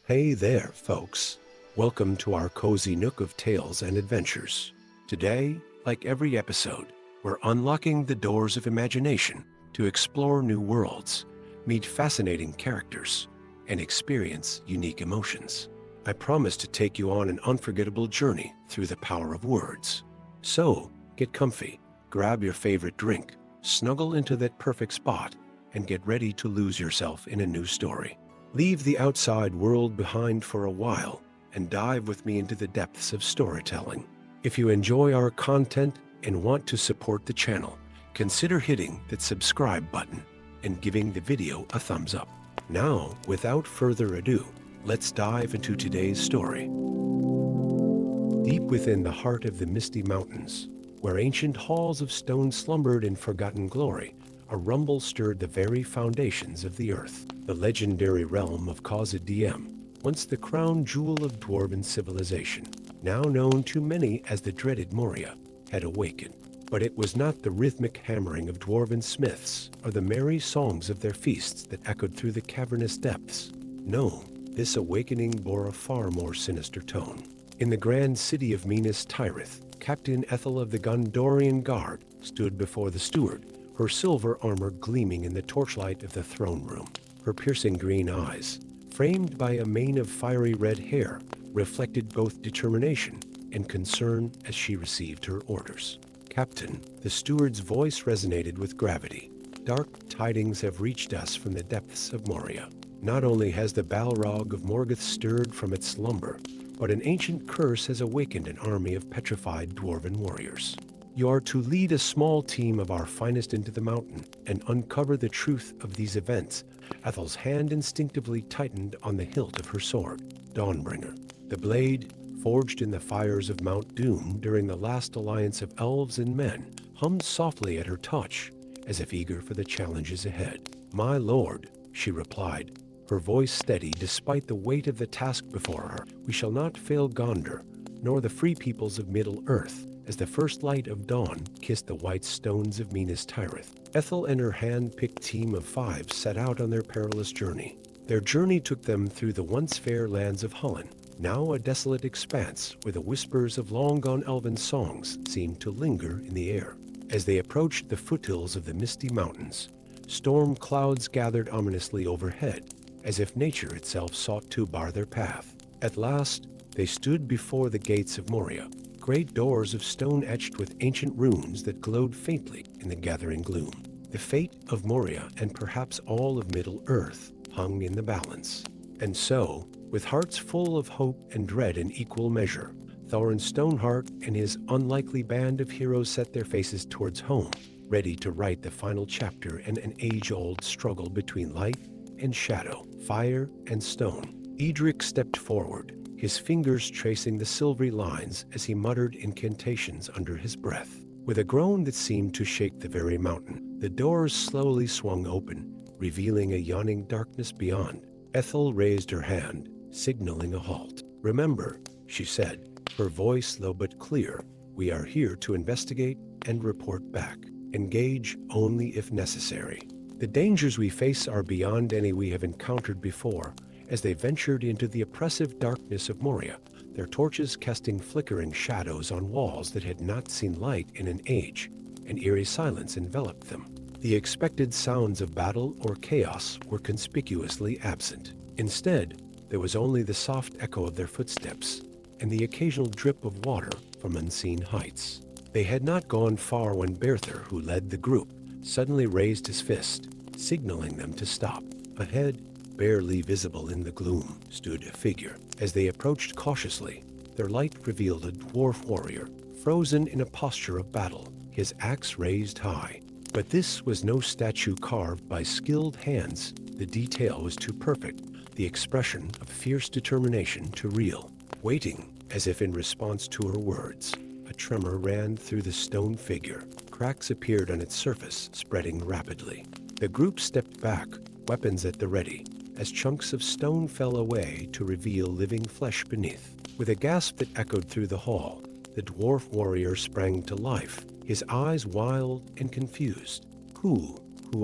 Hey there, folks. Welcome to our cozy nook of tales and adventures. Today, like every episode, we're unlocking the doors of imagination to explore new worlds, meet fascinating characters, and experience unique emotions. I promise to take you on an unforgettable journey through the power of words. So, get comfy, grab your favorite drink, snuggle into that perfect spot, and get ready to lose yourself in a new story. Leave the outside world behind for a while and dive with me into the depths of storytelling. If you enjoy our content and want to support the channel, consider hitting that subscribe button and giving the video a thumbs up. Now, without further ado, let's dive into today's story. Deep within the heart of the misty mountains, where ancient halls of stone slumbered in forgotten glory, a rumble stirred the very foundations of the earth. The legendary realm of Khazad-dûm, once the crown jewel of dwarven civilization, now known to many as the dreaded Moria, had awakened. But it was not the rhythmic hammering of dwarven smiths or the merry songs of their feasts that echoed through the cavernous depths. No, this awakening bore a far more sinister tone. In the grand city of Minas Tirith, Captain Ethel of the Gondorian Guard stood before the steward, her silver armor gleaming in the torchlight of the throne room. Her piercing green eyes, framed by a mane of fiery red hair, reflected both determination and concern as she received her orders. "Captain," the steward's voice resonated with gravity. "Dark tidings have reached us from the depths of Moria. Not only has the Balrog of Morgoth stirred from its slumber, but an ancient curse has awakened an army of petrified dwarven warriors. You are to lead a small team of our finest into the mountain and uncover the truth of these events." Ethel's hand instinctively tightened on the hilt of her sword, Dawnbringer. The blade, forged in the fires of Mount Doom during the last alliance of elves and men, hummed softly at her touch, as if eager for the challenges ahead. "My lord," she replied, her voice steady despite the weight of the task before her. "We shall not fail Gondor, nor the free peoples of Middle-earth." As the first light of dawn kissed the white stones of Minas Tirith, Ethel and her hand-picked team of 5 set out on their perilous journey. Their journey took them through the once fair lands of Hullen, now a desolate expanse where the whispers of long-gone elven songs seemed to linger in the air. As they approached the foothills of the misty mountains, storm clouds gathered ominously overhead, as if nature itself sought to bar their path. At last, they stood before the gates of Moria, great doors of stone etched with ancient runes that glowed faintly in the gathering gloom. The fate of Moria and perhaps all of Middle-earth hung in the balance. And so, with hearts full of hope and dread in equal measure, Thorin Stoneheart and his unlikely band of heroes set their faces towards home, ready to write the final chapter in an age-old struggle between light and shadow, fire and stone. Edric stepped forward, his fingers tracing the silvery lines as he muttered incantations under his breath. With a groan that seemed to shake the very mountain, the doors slowly swung open, revealing a yawning darkness beyond. Ethel raised her hand, signaling a halt. "Remember," she said, her voice low but clear, "we are here to investigate and report back. Engage only if necessary." The dangers we face are beyond any we have encountered before. As they ventured into the oppressive darkness of Moria, their torches casting flickering shadows on walls that had not seen light in an age, an eerie silence enveloped them. The expected sounds of battle or chaos were conspicuously absent. Instead, there was only the soft echo of their footsteps and the occasional drip of water from unseen heights. They had not gone far when Berthar, who led the group, suddenly raised his fist, signaling them to stop. Ahead, barely visible in the gloom, stood a figure. As they approached cautiously, their light revealed a dwarf warrior, frozen in a posture of battle, his axe raised high. But this was no statue carved by skilled hands. The detail was too perfect, the expression of fierce determination too real. Waiting, as if in response to her words, a tremor ran through the stone figure. Cracks appeared on its surface, spreading rapidly. The group stepped back, weapons at the ready, as chunks of stone fell away to reveal living flesh beneath. With a gasp that echoed through the hall, the dwarf warrior sprang to life, his eyes wild and confused. Who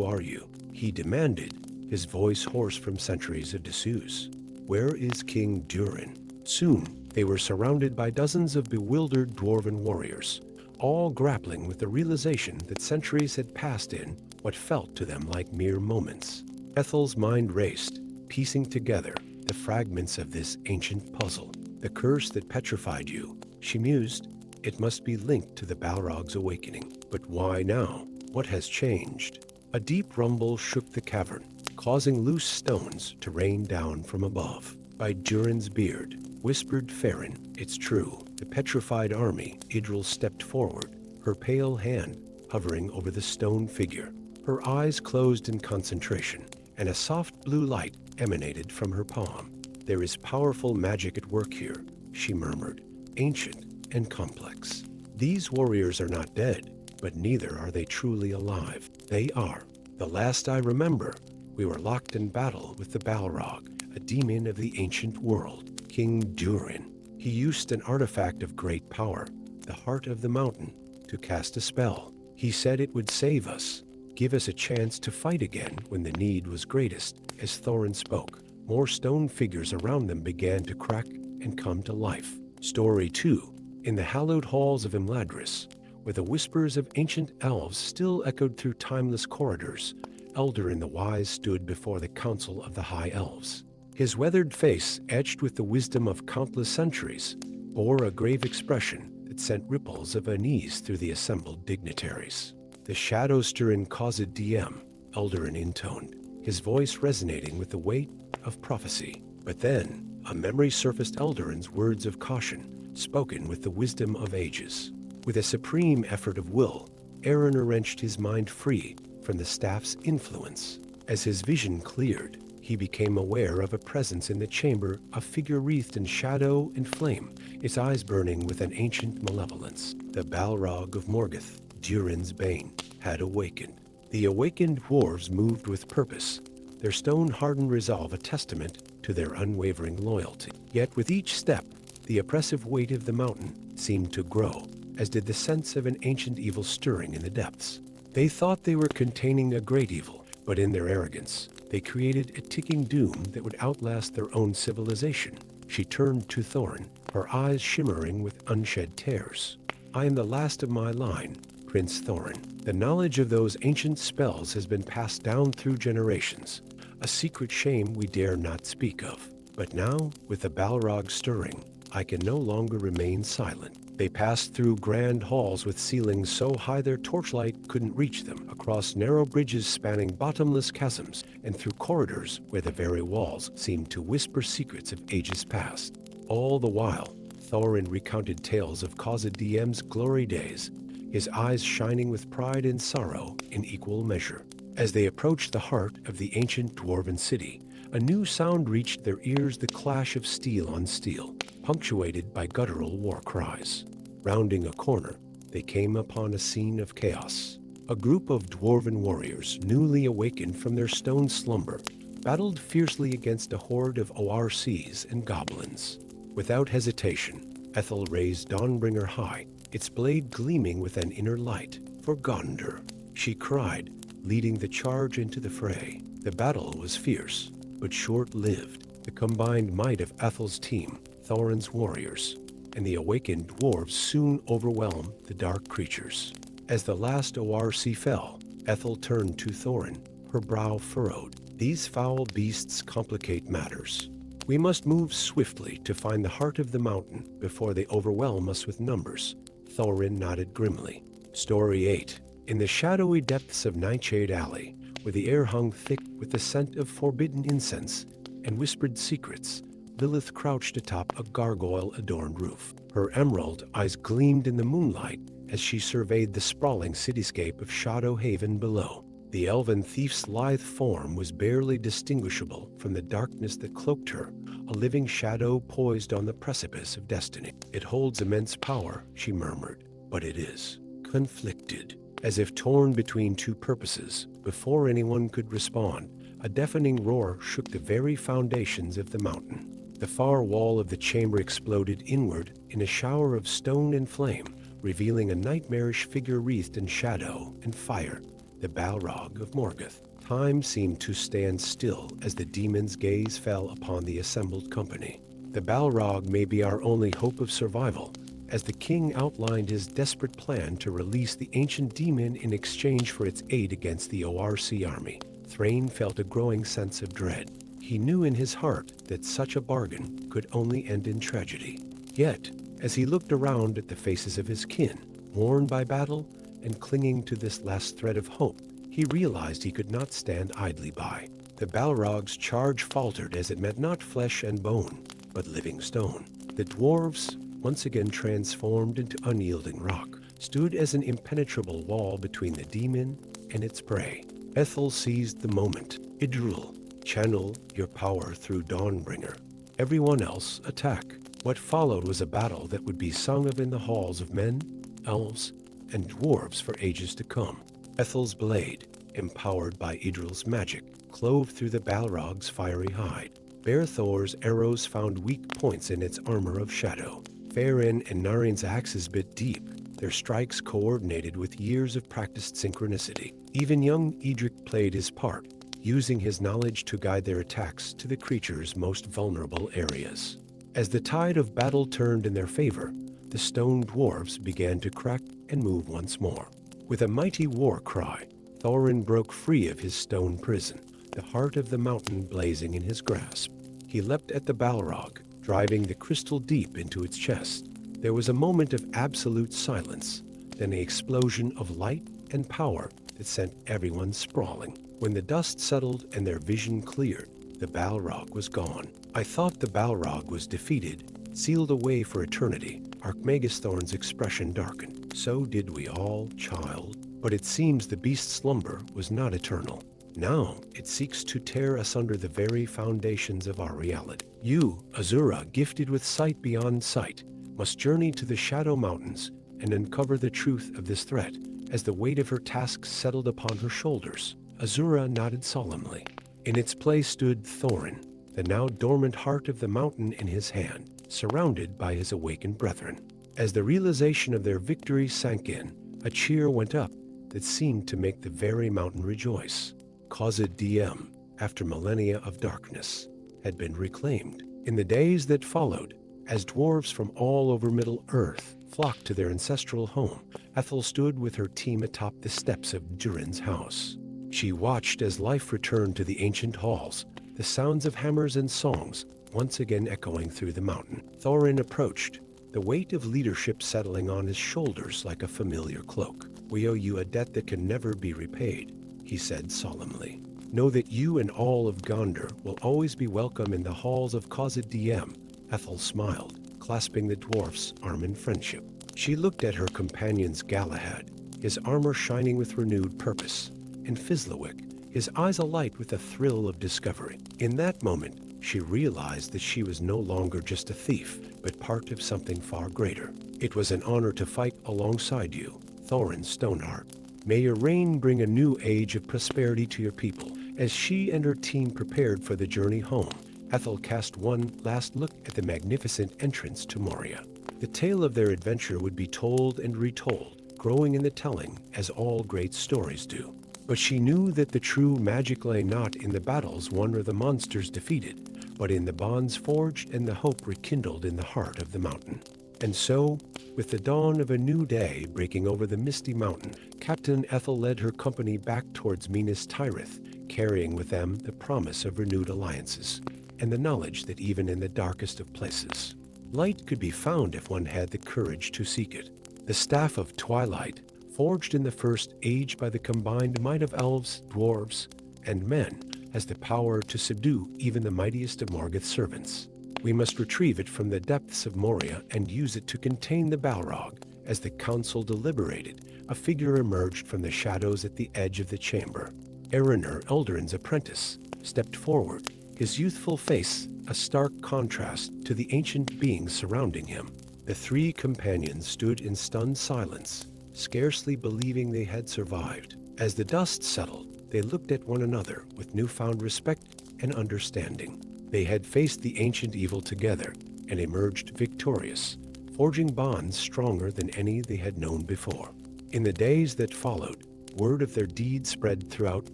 are you?" he demanded, his voice hoarse from centuries of disuse. Where is King Durin? Soon, they were surrounded by dozens of bewildered dwarven warriors, all grappling with the realization that centuries had passed in what felt to them like mere moments. Ethel's mind raced, piecing together the fragments of this ancient puzzle. The curse that petrified you, she mused, it must be linked to the Balrogs' awakening. But why now? What has changed? A deep rumble shook the cavern, causing loose stones to rain down from above. By Durin's beard, whispered Farron, it's true. The petrified army, Idril stepped forward, her pale hand hovering over the stone figure. Her eyes closed in concentration, and a soft blue light emanated from her palm. There is powerful magic at work here, she murmured, ancient and complex. These warriors are not dead, but neither are they truly alive. They are. The last I remember, we were locked in battle with the Balrog, a demon of the ancient world, King Durin. He used an artifact of great power, the heart of the mountain, to cast a spell. He said it would save us, give us a chance to fight again when the need was greatest. As Thorin spoke, more stone figures around them began to crack and come to life. Story 2. In the hallowed halls of Imladris, where the whispers of ancient elves still echoed through timeless corridors, Eldarin the Wise stood before the council of the High Elves. His weathered face, etched with the wisdom of countless centuries, bore a grave expression that sent ripples of unease through the assembled dignitaries. The shadows stir in caused DM, Eldarin intoned, his voice resonating with the weight of prophecy. But then, a memory surfaced Eldarin's words of caution, spoken with the wisdom of ages. With a supreme effort of will, Arryn wrenched his mind free from the staff's influence. As his vision cleared, he became aware of a presence in the chamber, a figure wreathed in shadow and flame, its eyes burning with an ancient malevolence. The Balrog of Morgoth, Durin's Bane, had awakened. The awakened dwarves moved with purpose, their stone-hardened resolve a testament to their unwavering loyalty. Yet with each step, the oppressive weight of the mountain seemed to grow, as did the sense of an ancient evil stirring in the depths. They thought they were containing a great evil, but in their arrogance, they created a ticking doom that would outlast their own civilization. She turned to Thorin, her eyes shimmering with unshed tears. I am the last of my line, Prince Thorin. The knowledge of those ancient spells has been passed down through generations, a secret shame we dare not speak of. But now, with the Balrog stirring, I can no longer remain silent. They passed through grand halls with ceilings so high their torchlight couldn't reach them, across narrow bridges spanning bottomless chasms, and through corridors where the very walls seemed to whisper secrets of ages past. All the while, Thorin recounted tales of Khazad-dûm's glory days, his eyes shining with pride and sorrow in equal measure. As they approached the heart of the ancient dwarven city, a new sound reached their ears, the clash of steel on steel, punctuated by guttural war cries. Rounding a corner, they came upon a scene of chaos. A group of dwarven warriors, newly awakened from their stone slumber, battled fiercely against a horde of ORCs and goblins. Without hesitation, Ethel raised Dawnbringer high, its blade gleaming with an inner light. For Gondor, she cried, leading the charge into the fray. The battle was fierce, but short-lived. The combined might of Ethel's team, Thorin's warriors, and the awakened dwarves soon overwhelmed the dark creatures. As the last ORC fell, Ethel turned to Thorin, her brow furrowed. These foul beasts complicate matters. We must move swiftly to find the heart of the mountain before they overwhelm us with numbers. Thorin nodded grimly. Story 8. In the shadowy depths of Nightshade Alley, where the air hung thick with the scent of forbidden incense and whispered secrets, Lilith crouched atop a gargoyle-adorned roof. Her emerald eyes gleamed in the moonlight as she surveyed the sprawling cityscape of Shadow Haven below. The elven thief's lithe form was barely distinguishable from the darkness that cloaked her, a living shadow poised on the precipice of destiny. It holds immense power, she murmured, but it is conflicted. As if torn between two purposes, before anyone could respond, a deafening roar shook the very foundations of the mountain. The far wall of the chamber exploded inward in a shower of stone and flame, revealing a nightmarish figure wreathed in shadow and fire, the Balrog of Morgoth, Time seemed to stand still as the demon's gaze fell upon the assembled company. The Balrog may be our only hope of survival, as the king outlined his desperate plan to release the ancient demon in exchange for its aid against the ORC army. Thrain felt a growing sense of dread. He knew in his heart that such a bargain could only end in tragedy. Yet, as he looked around at the faces of his kin, worn by battle and clinging to this last thread of hope, he realized he could not stand idly by. The Balrog's charge faltered as it met not flesh and bone, but living stone. The dwarves, once again transformed into unyielding rock, stood as an impenetrable wall between the demon and its prey. Ethel seized the moment. Idril, channel your power through Dawnbringer. Everyone else, attack. What followed was a battle that would be sung of in the halls of men, elves, and dwarves for ages to come. Ethel's blade, empowered by Idril's magic, clove through the Balrog's fiery hide. Berthor's arrows found weak points in its armor of shadow. Farin and Narin's axes bit deep, their strikes coordinated with years of practiced synchronicity. Even young Edric played his part, using his knowledge to guide their attacks to the creature's most vulnerable areas. As the tide of battle turned in their favor, the stone dwarves began to crack and move once more. With a mighty war cry, Thorin broke free of his stone prison, the heart of the mountain blazing in his grasp. He leapt at the Balrog, driving the crystal deep into its chest. There was a moment of absolute silence, then an explosion of light and power that sent everyone sprawling. When the dust settled and their vision cleared, the Balrog was gone. I thought the Balrog was defeated, sealed away for eternity. Archmagisthorn's expression darkened. So did we all, child. But it seems the beast's slumber was not eternal. Now it seeks to tear asunder the very foundations of our reality. You, Azura, gifted with sight beyond sight, must journey to the Shadow Mountains and uncover the truth of this threat. As the weight of her task settled upon her shoulders, Azura nodded solemnly. In its place stood Thorin, the now dormant heart of the mountain in his hand, surrounded by his awakened brethren. As the realization of their victory sank in, a cheer went up that seemed to make the very mountain rejoice. Khazad Diem, after millennia of darkness, had been reclaimed. In the days that followed, as dwarves from all over Middle-earth flocked to their ancestral home, Ethel stood with her team atop the steps of Durin's house. She watched as life returned to the ancient halls, the sounds of hammers and songs once again echoing through the mountain. Thorin approached, the weight of leadership settling on his shoulders like a familiar cloak. "We owe you a debt that can never be repaid," he said solemnly. "Know that you and all of Gondor will always be welcome in the halls of Khazad Diem." Ethel smiled, clasping the dwarf's arm in friendship. She looked at her companion's Galahad, his armor shining with renewed purpose, and Fizlowick, his eyes alight with a thrill of discovery. In that moment, she realized that she was no longer just a thief, but part of something far greater. "It was an honor to fight alongside you, Thorin Stoneheart. May your reign bring a new age of prosperity to your people." As she and her team prepared for the journey home, Ethel cast one last look at the magnificent entrance to Moria. The tale of their adventure would be told and retold, growing in the telling, as all great stories do. But she knew that the true magic lay not in the battles won or the monsters defeated, but in the bonds forged and the hope rekindled in the heart of the mountain. And so, with the dawn of a new day breaking over the misty mountain, Captain Ethel led her company back towards Minas Tirith, carrying with them the promise of renewed alliances, and the knowledge that even in the darkest of places, light could be found if one had the courage to seek it. The Staff of Twilight, forged in the First Age by the combined might of elves, dwarves, and men, has the power to subdue even the mightiest of Morgoth's servants. We must retrieve it from the depths of Moria and use it to contain the Balrog. As the council deliberated, a figure emerged from the shadows at the edge of the chamber. Erenor, Eldarin's apprentice, stepped forward, his youthful face a stark contrast to the ancient beings surrounding him. The three companions stood in stunned silence, scarcely believing they had survived. As the dust settled, they looked at one another with newfound respect and understanding. They had faced the ancient evil together and emerged victorious, forging bonds stronger than any they had known before. In the days that followed, word of their deeds spread throughout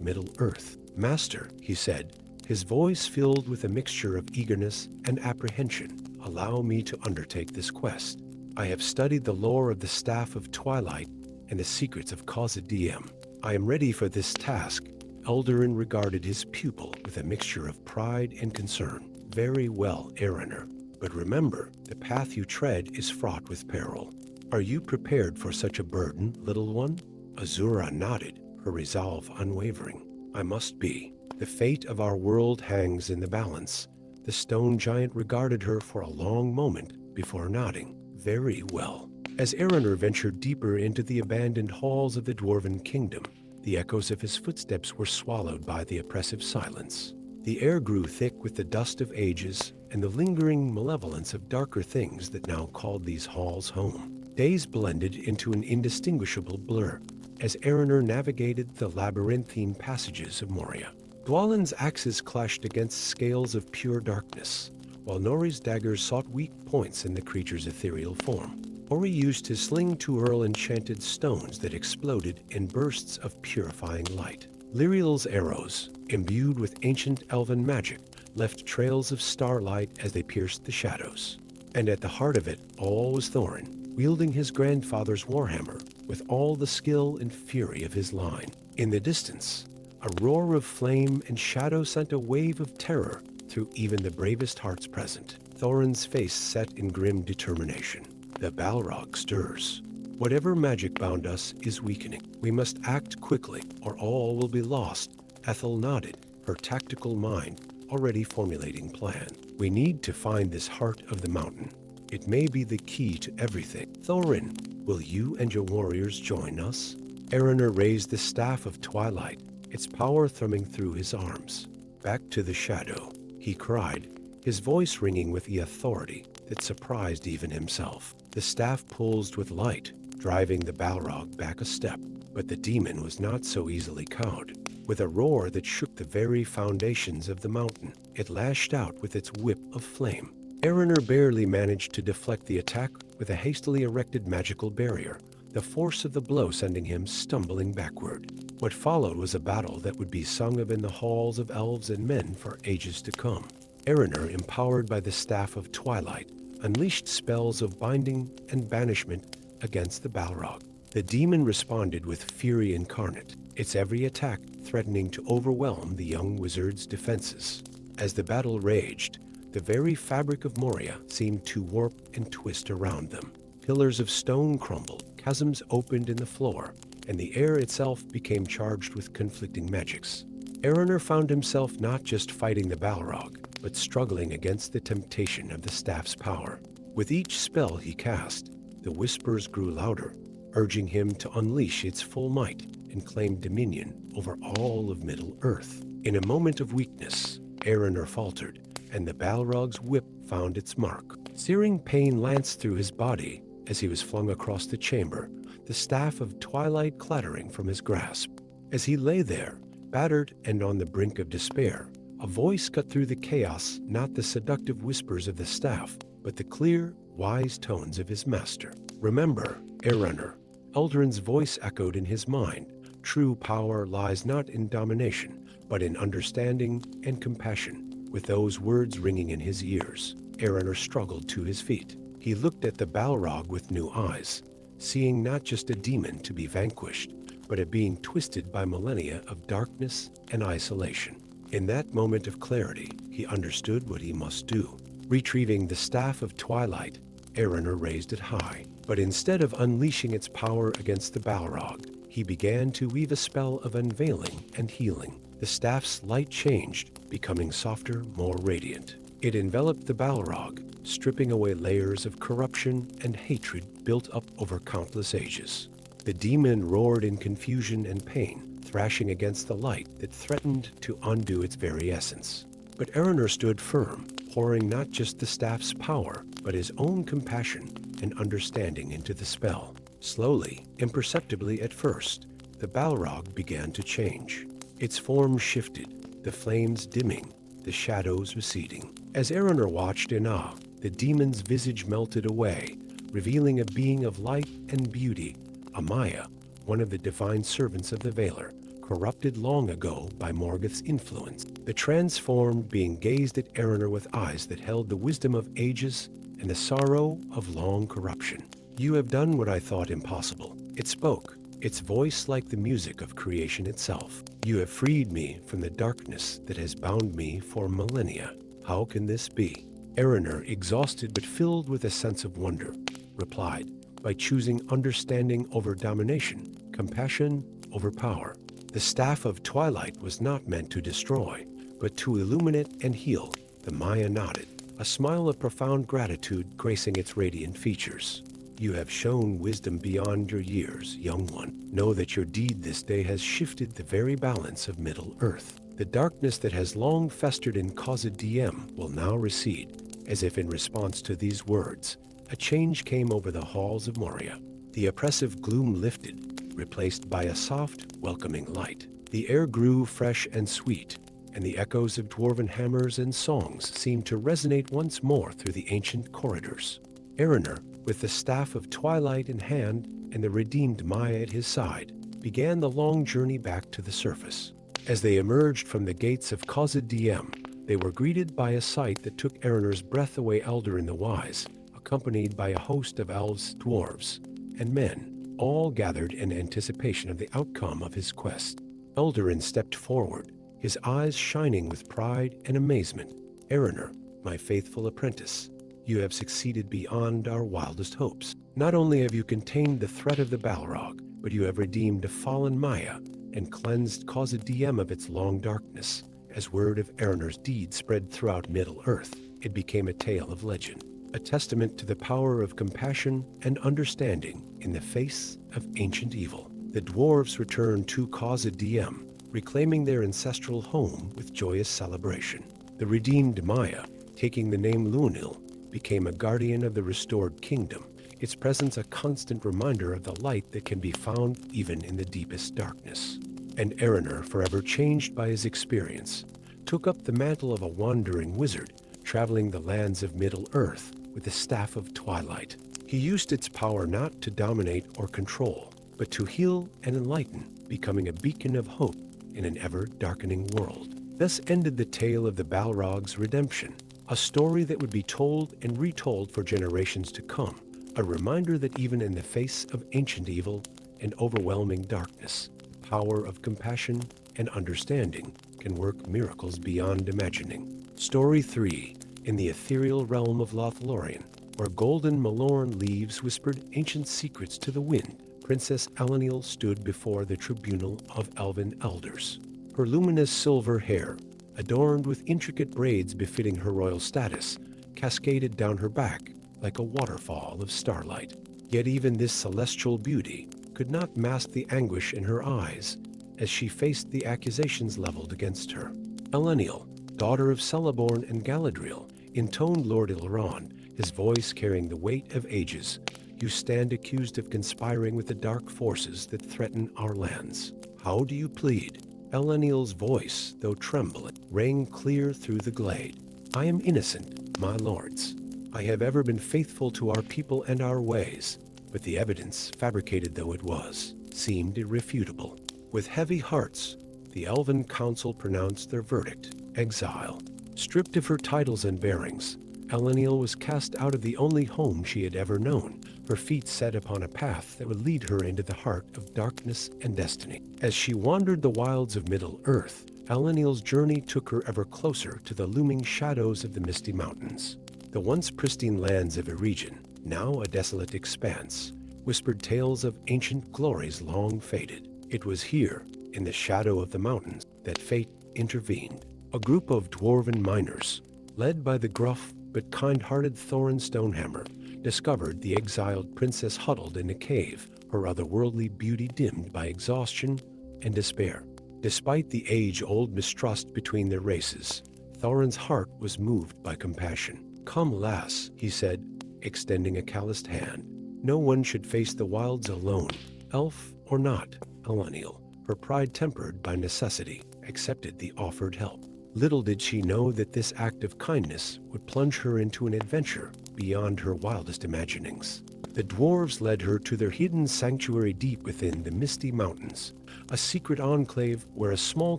Middle-earth. "Master," he said, his voice filled with a mixture of eagerness and apprehension, "allow me to undertake this quest. I have studied the lore of the Staff of Twilight and the secrets of Khazad-dûm. I am ready for this task." Eldarin regarded his pupil with a mixture of pride and concern. "Very well, Ereiner. But remember, the path you tread is fraught with peril. Are you prepared for such a burden, little one?" Azura nodded, her resolve unwavering. "I must be. The fate of our world hangs in the balance." The stone giant regarded her for a long moment before nodding. "Very well." As Ereiner ventured deeper into the abandoned halls of the dwarven kingdom, the echoes of his footsteps were swallowed by the oppressive silence. The air grew thick with the dust of ages and the lingering malevolence of darker things that now called these halls home. Days blended into an indistinguishable blur as Ereiner navigated the labyrinthine passages of Moria. Dwalin's axes clashed against scales of pure darkness, while Nori's daggers sought weak points in the creature's ethereal form. Ori used his sling to hurl enchanted stones that exploded in bursts of purifying light. Lyriel's arrows, imbued with ancient elven magic, left trails of starlight as they pierced the shadows. And at the heart of it all was Thorin, wielding his grandfather's warhammer with all the skill and fury of his line. In the distance, a roar of flame and shadow sent a wave of terror through even the bravest hearts present. Thorin's face set in grim determination. "The Balrog stirs. Whatever magic bound us is weakening. We must act quickly, or all will be lost." Ethel nodded, her tactical mind already formulating plan. "We need to find this heart of the mountain. It may be the key to everything. Thorin, will you and your warriors join us?" Ereiner raised the Staff of Twilight, its power thrumming through his arms. "Back to the shadow," he cried, his voice ringing with the authority that surprised even himself. The staff pulsed with light, driving the Balrog back a step, but the demon was not so easily cowed. With a roar that shook the very foundations of the mountain, it lashed out with its whip of flame. Ereiner barely managed to deflect the attack with a hastily erected magical barrier, the force of the blow sending him stumbling backward. What followed was a battle that would be sung of in the halls of elves and men for ages to come. Ereiner, empowered by the Staff of Twilight, unleashed spells of binding and banishment against the Balrog. The demon responded with fury incarnate, its every attack threatening to overwhelm the young wizard's defenses. As the battle raged, the very fabric of Moria seemed to warp and twist around them. Pillars of stone crumbled, chasms opened in the floor, and the air itself became charged with conflicting magics. Ereiner found himself not just fighting the Balrog, but struggling against the temptation of the staff's power. With each spell he cast, the whispers grew louder, urging him to unleash its full might and claim dominion over all of Middle-earth. In a moment of weakness, Ereiner faltered, and the Balrog's whip found its mark. Searing pain lanced through his body as he was flung across the chamber, the Staff of Twilight clattering from his grasp. As he lay there, battered and on the brink of despair, a voice cut through the chaos, not the seductive whispers of the staff, but the clear, wise tones of his master. "Remember, Ereiner," Eldarin's voice echoed in his mind. "True power lies not in domination, but in understanding and compassion." With those words ringing in his ears, Ereiner struggled to his feet. He looked at the Balrog with new eyes, seeing not just a demon to be vanquished, but a being twisted by millennia of darkness and isolation. In that moment of clarity, he understood what he must do. Retrieving the Staff of Twilight, Ereiner raised it high, but instead of unleashing its power against the Balrog, he began to weave a spell of unveiling and healing. The staff's light changed, becoming softer, more radiant. It enveloped the Balrog, stripping away layers of corruption and hatred built up over countless ages. The demon roared in confusion and pain, thrashing against the light that threatened to undo its very essence. But Ereiner stood firm, pouring not just the staff's power, but his own compassion and understanding into the spell. Slowly, imperceptibly at first, the Balrog began to change. Its form shifted, the flames dimming, the shadows receding. As Ereiner watched in awe, the demon's visage melted away, revealing a being of light and beauty, a Maya, one of the divine servants of the Veiler, corrupted long ago by Morgoth's influence. The transformed being gazed at Erenor with eyes that held the wisdom of ages and the sorrow of long corruption. "You have done what I thought impossible," it spoke, its voice like the music of creation itself. "You have freed me from the darkness that has bound me for millennia. How can this be?" Erenor, exhausted but filled with a sense of wonder, replied, "By choosing understanding over domination, compassion over power. The Staff of Twilight was not meant to destroy, but to illuminate and heal." The Maya nodded, a smile of profound gratitude gracing its radiant features. "You have shown wisdom beyond your years, young one. Know that your deed this day has shifted the very balance of Middle-earth. The darkness that has long festered in Khazad-dûm will now recede." As if in response to these words, a change came over the halls of Moria. The oppressive gloom lifted, replaced by a soft, welcoming light. The air grew fresh and sweet, and the echoes of dwarven hammers and songs seemed to resonate once more through the ancient corridors. Erenor, with the Staff of Twilight in hand and the redeemed Maya at his side, began the long journey back to the surface. As they emerged from the gates of Khazad-dûm, they were greeted by a sight that took Erenor's breath away. Eldurin the Wise, accompanied by a host of elves, dwarves, and men, all gathered in anticipation of the outcome of his quest. Eldurin stepped forward, his eyes shining with pride and amazement. "Erenor, my faithful apprentice, you have succeeded beyond our wildest hopes. Not only have you contained the threat of the Balrog, but you have redeemed a fallen Maya and cleansed Khazad-dûm of its long darkness." As word of Erenor's deed spread throughout Middle-earth, it became a tale of legend, a testament to the power of compassion and understanding in the face of ancient evil. The dwarves returned to Khazad-dûm, reclaiming their ancestral home with joyous celebration. The redeemed Maya, taking the name Lunil, became a guardian of the restored kingdom, its presence a constant reminder of the light that can be found even in the deepest darkness. And Erenor, forever changed by his experience, took up the mantle of a wandering wizard, traveling the lands of Middle-earth with the Staff of Twilight. He used its power not to dominate or control, but to heal and enlighten, becoming a beacon of hope in an ever-darkening world. Thus ended the tale of the Balrog's redemption, a story that would be told and retold for generations to come, a reminder that even in the face of ancient evil and overwhelming darkness, the power of compassion and understanding can work miracles beyond imagining. Story 3. In the ethereal realm of Lothlorien, where golden Malorn leaves whispered ancient secrets to the wind, Princess Elendil stood before the tribunal of elven elders. Her luminous silver hair, adorned with intricate braids befitting her royal status, cascaded down her back like a waterfall of starlight. Yet even this celestial beauty could not mask the anguish in her eyes as she faced the accusations leveled against her. "Elendil, daughter of Celeborn and Galadriel," intoned Lord Elrond, his voice carrying the weight of ages, "you stand accused of conspiring with the dark forces that threaten our lands. How do you plead?" Elendil's voice, though trembling, rang clear through the glade. "I am innocent, my lords. I have ever been faithful to our people and our ways." But the evidence, fabricated though it was, seemed irrefutable. With heavy hearts, the Elven Council pronounced their verdict: exile. Stripped of her titles and bearings, Elendil was cast out of the only home she had ever known, her feet set upon a path that would lead her into the heart of darkness and destiny. As she wandered the wilds of Middle-earth, Elendil's journey took her ever closer to the looming shadows of the Misty Mountains. The once pristine lands of Eregion, now a desolate expanse, whispered tales of ancient glories long faded. It was here, in the shadow of the mountains, that fate intervened. A group of dwarven miners, led by the gruff but kind-hearted Thorin Stonehammer, discovered the exiled princess huddled in a cave, her otherworldly beauty dimmed by exhaustion and despair. Despite the age-old mistrust between their races, Thorin's heart was moved by compassion. "Come, lass," he said, extending a calloused hand. "No one should face the wilds alone, elf or not." Elendil, her pride tempered by necessity, accepted the offered help. Little did she know that this act of kindness would plunge her into an adventure beyond her wildest imaginings. The dwarves led her to their hidden sanctuary deep within the misty mountains, a secret enclave where a small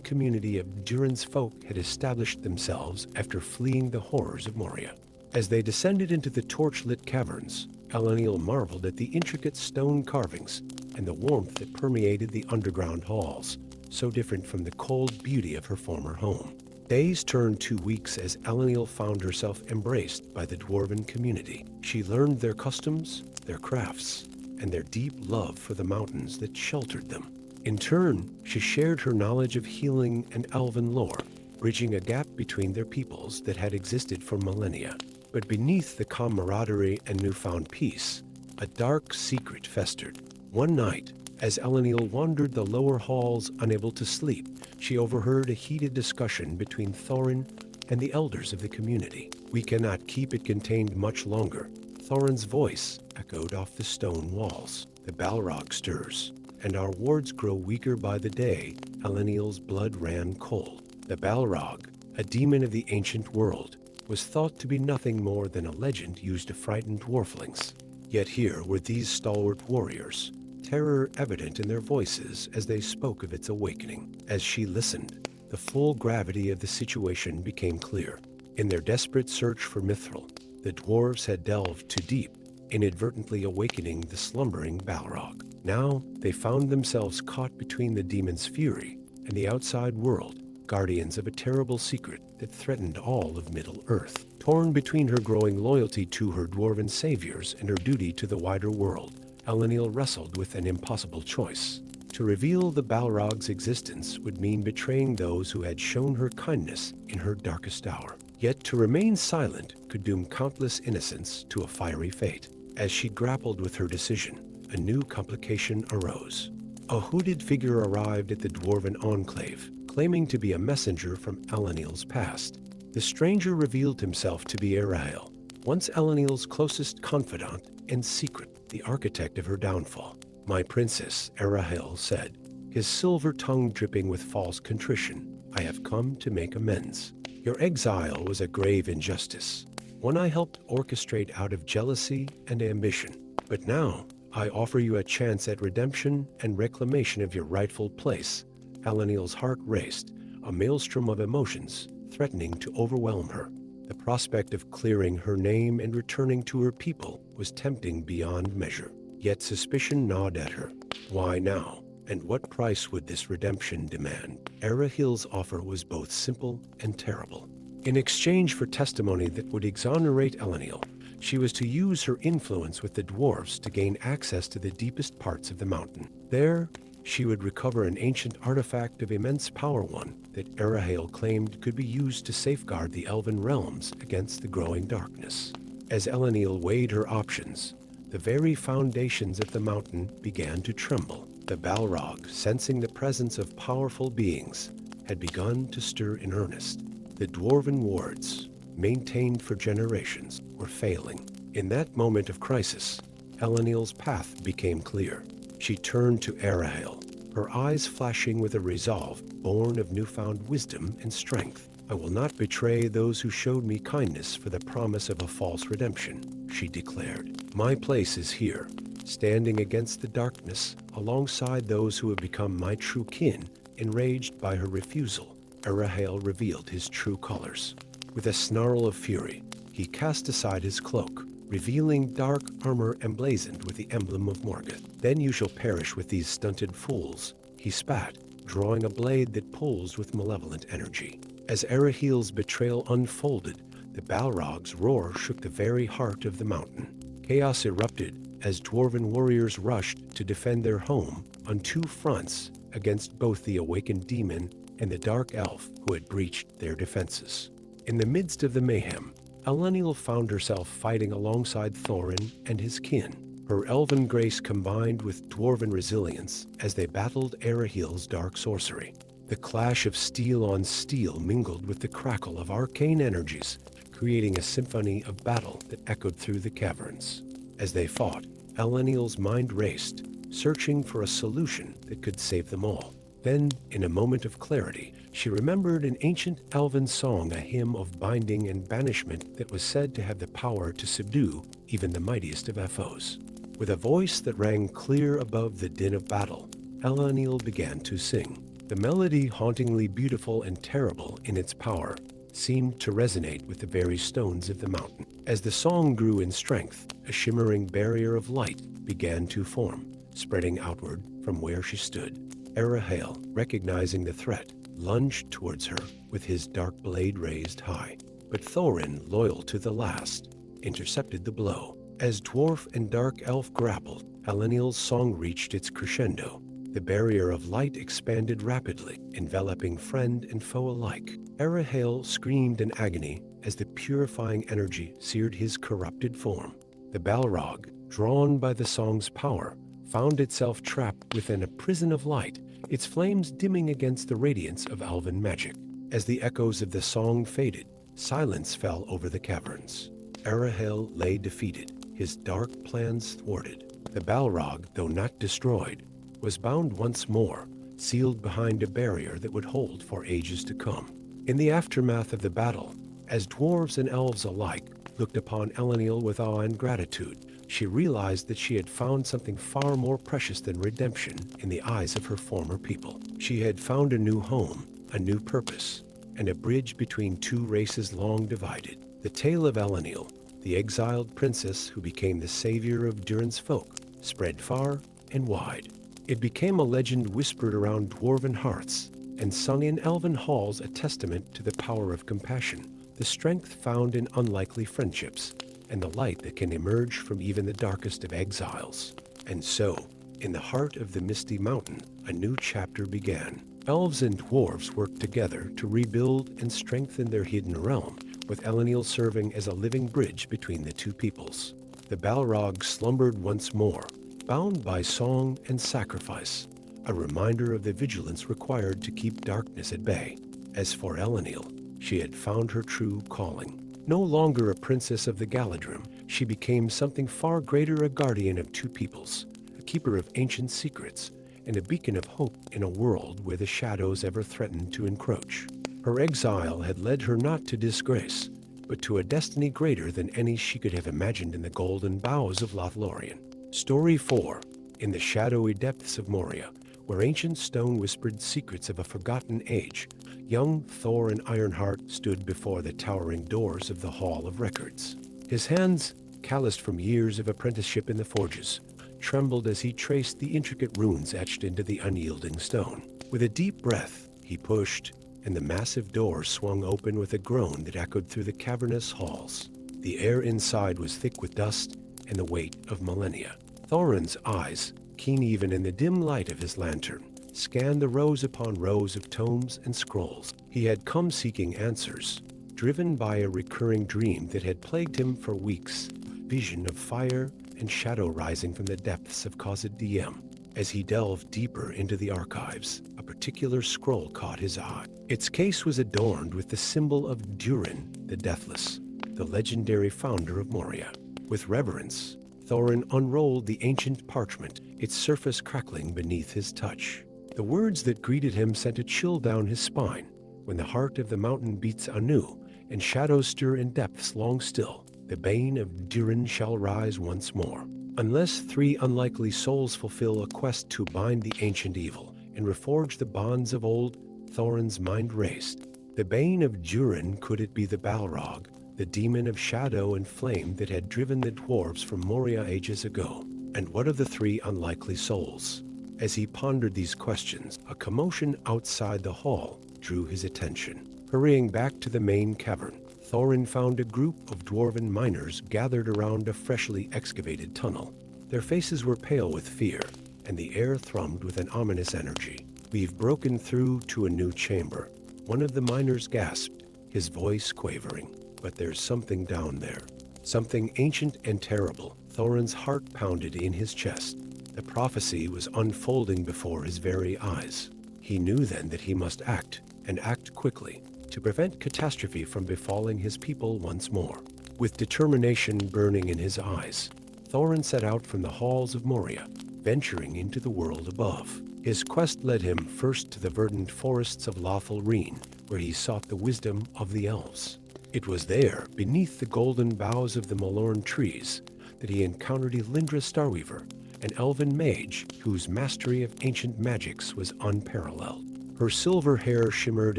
community of Durin's folk had established themselves after fleeing the horrors of Moria. As they descended into the torch-lit caverns, Eleniel marveled at the intricate stone carvings and the warmth that permeated the underground halls, so different from the cold beauty of her former home. Days turned to weeks as Eleniel found herself embraced by the dwarven community. She learned their customs, their crafts, and their deep love for the mountains that sheltered them. In turn, she shared her knowledge of healing and elven lore, bridging a gap between their peoples that had existed for millennia. But beneath the camaraderie and newfound peace, a dark secret festered. One night, as Eleniel wandered the lower halls unable to sleep, she overheard a heated discussion between Thorin and the elders of the community. "We cannot keep it contained much longer," Thorin's voice echoed off the stone walls. "The Balrog stirs, and our wards grow weaker by the day." Eleniel's blood ran cold. The Balrog, a demon of the ancient world, was thought to be nothing more than a legend used to frighten dwarflings. Yet here were these stalwart warriors, terror evident in their voices as they spoke of its awakening. As she listened, the full gravity of the situation became clear. In their desperate search for Mithril, the dwarves had delved too deep, inadvertently awakening the slumbering Balrog. Now they found themselves caught between the demon's fury and the outside world, guardians of a terrible secret that threatened all of Middle-earth. Torn between her growing loyalty to her dwarven saviors and her duty to the wider world, Eleniel wrestled with an impossible choice. To reveal the Balrog's existence would mean betraying those who had shown her kindness in her darkest hour. Yet to remain silent could doom countless innocents to a fiery fate. As she grappled with her decision, a new complication arose. A hooded figure arrived at the dwarven enclave, claiming to be a messenger from Eleniel's past. The stranger revealed himself to be Erahael, once Eleniel's closest confidant and secret, the architect of her downfall. "My princess," Erahael said, his silver tongue dripping with false contrition, "I have come to make amends. Your exile was a grave injustice, one I helped orchestrate out of jealousy and ambition. But now, I offer you a chance at redemption and reclamation of your rightful place." Eleniel's heart raced, a maelstrom of emotions threatening to overwhelm her. The prospect of clearing her name and returning to her people was tempting beyond measure. Yet suspicion gnawed at her. Why now? And what price would this redemption demand? Erahael's offer was both simple and terrible. In exchange for testimony that would exonerate Eleniel, she was to use her influence with the dwarves to gain access to the deepest parts of the mountain. There, she would recover an ancient artifact of immense power, one that Erahael claimed could be used to safeguard the elven realms against the growing darkness. As Eleniel weighed her options, the very foundations of the mountain began to tremble. The Balrog, sensing the presence of powerful beings, had begun to stir in earnest. The dwarven wards, maintained for generations, were failing. In that moment of crisis, Eleniel's path became clear. She turned to Erahael, her eyes flashing with a resolve born of newfound wisdom and strength. "I will not betray those who showed me kindness for the promise of a false redemption," she declared. "My place is here, standing against the darkness alongside those who have become my true kin." Enraged by her refusal, Erahael revealed his true colors. With a snarl of fury, he cast aside his cloak, revealing dark armor emblazoned with the emblem of Morgoth. "Then you shall perish with these stunted fools," he spat, drawing a blade that pulsed with malevolent energy. As Erahael's betrayal unfolded, the Balrog's roar shook the very heart of the mountain. Chaos erupted as dwarven warriors rushed to defend their home on two fronts against both the awakened demon and the dark elf who had breached their defenses. In the midst of the mayhem, Eleniel found herself fighting alongside Thorin and his kin. Her elven grace combined with dwarven resilience as they battled Erahael's dark sorcery. The clash of steel on steel mingled with the crackle of arcane energies, creating a symphony of battle that echoed through the caverns. As they fought, Eleniel's mind raced, searching for a solution that could save them all. Then, in a moment of clarity, She remembered an ancient elven song, a hymn of binding and banishment that was said to have the power to subdue even the mightiest of foes. With a voice that rang clear above the din of battle, Elendil began to sing. The melody, hauntingly beautiful and terrible in its power, seemed to resonate with the very stones of the mountain. As the song grew in strength, a shimmering barrier of light began to form, spreading outward from where she stood. Arahale, recognizing the threat, lunged towards her with his dark blade raised high. But Thorin, loyal to the last, intercepted the blow. As dwarf and dark elf grappled, Elendil's song reached its crescendo. The barrier of light expanded rapidly, enveloping friend and foe alike. Arahale screamed in agony as the purifying energy seared his corrupted form. The Balrog, drawn by the song's power, found itself trapped within a prison of light, its flames dimming against the radiance of elven magic. As the echoes of the song faded, silence fell over the caverns. Arahale lay defeated, his dark plans thwarted. The Balrog, though not destroyed, was bound once more, sealed behind a barrier that would hold for ages to come. In the aftermath of the battle, as dwarves and elves alike looked upon Elendil with awe and gratitude, she realized that she had found something far more precious than redemption in the eyes of her former people. She had found a new home, a new purpose, and a bridge between two races long divided. The tale of Elendil, the exiled princess who became the savior of Durin's folk, spread far and wide. It became a legend whispered around dwarven hearths and sung in elven halls, a testament to the power of compassion, the strength found in unlikely friendships, and the light that can emerge from even the darkest of exiles. And so, in the heart of the misty mountain, a new chapter began. Elves and dwarves worked together to rebuild and strengthen their hidden realm, with Elendil serving as a living bridge between the two peoples. The Balrog slumbered once more, bound by song and sacrifice, a reminder of the vigilance required to keep darkness at bay. As for Elendil, she had found her true calling. No longer a princess of the Galadrim, she became something far greater, a guardian of two peoples, a keeper of ancient secrets, and a beacon of hope in a world where the shadows ever threatened to encroach. Her exile had led her not to disgrace, but to a destiny greater than any she could have imagined in the golden boughs of Lothlorien. Story 4. In the shadowy depths of Moria, where ancient stone whispered secrets of a forgotten age, young Thorin Ironheart stood before the towering doors of the Hall of Records. His hands, calloused from years of apprenticeship in the forges, trembled as he traced the intricate runes etched into the unyielding stone. With a deep breath, he pushed, and the massive door swung open with a groan that echoed through the cavernous halls. The air inside was thick with dust and the weight of millennia. Thorin's eyes, keen even in the dim light of his lantern, scanned the rows upon rows of tomes and scrolls. He had come seeking answers, driven by a recurring dream that had plagued him for weeks, vision of fire and shadow rising from the depths of Khazad-dûm. As he delved deeper into the archives, a particular scroll caught his eye. Its case was adorned with the symbol of Durin, the Deathless, the legendary founder of Moria. With reverence, Thorin unrolled the ancient parchment, its surface crackling beneath his touch. The words that greeted him sent a chill down his spine. When the heart of the mountain beats anew, and shadows stir in depths long still, the Bane of Durin shall rise once more. Unless three unlikely souls fulfill a quest to bind the ancient evil and reforge the bonds of old, Thorin's mind raced. The Bane of Durin, could it be the Balrog, the demon of shadow and flame that had driven the dwarves from Moria ages ago? And what of the three unlikely souls? As he pondered these questions, a commotion outside the hall drew his attention. Hurrying back to the main cavern, Thorin found a group of dwarven miners gathered around a freshly excavated tunnel. Their faces were pale with fear, and the air thrummed with an ominous energy. "We've broken through to a new chamber," one of the miners gasped, his voice quavering. "But there's something down there. Something ancient and terrible." Thorin's heart pounded in his chest. The prophecy was unfolding before his very eyes. He knew then that he must act, and act quickly, to prevent catastrophe from befalling his people once more. With determination burning in his eyes, Thorin set out from the halls of Moria, venturing into the world above. His quest led him first to the verdant forests of LOTR, where he sought the wisdom of the elves. It was there, beneath the golden boughs of the Malorn trees, that he encountered Elindra Starweaver, an elven mage whose mastery of ancient magics was unparalleled. Her silver hair shimmered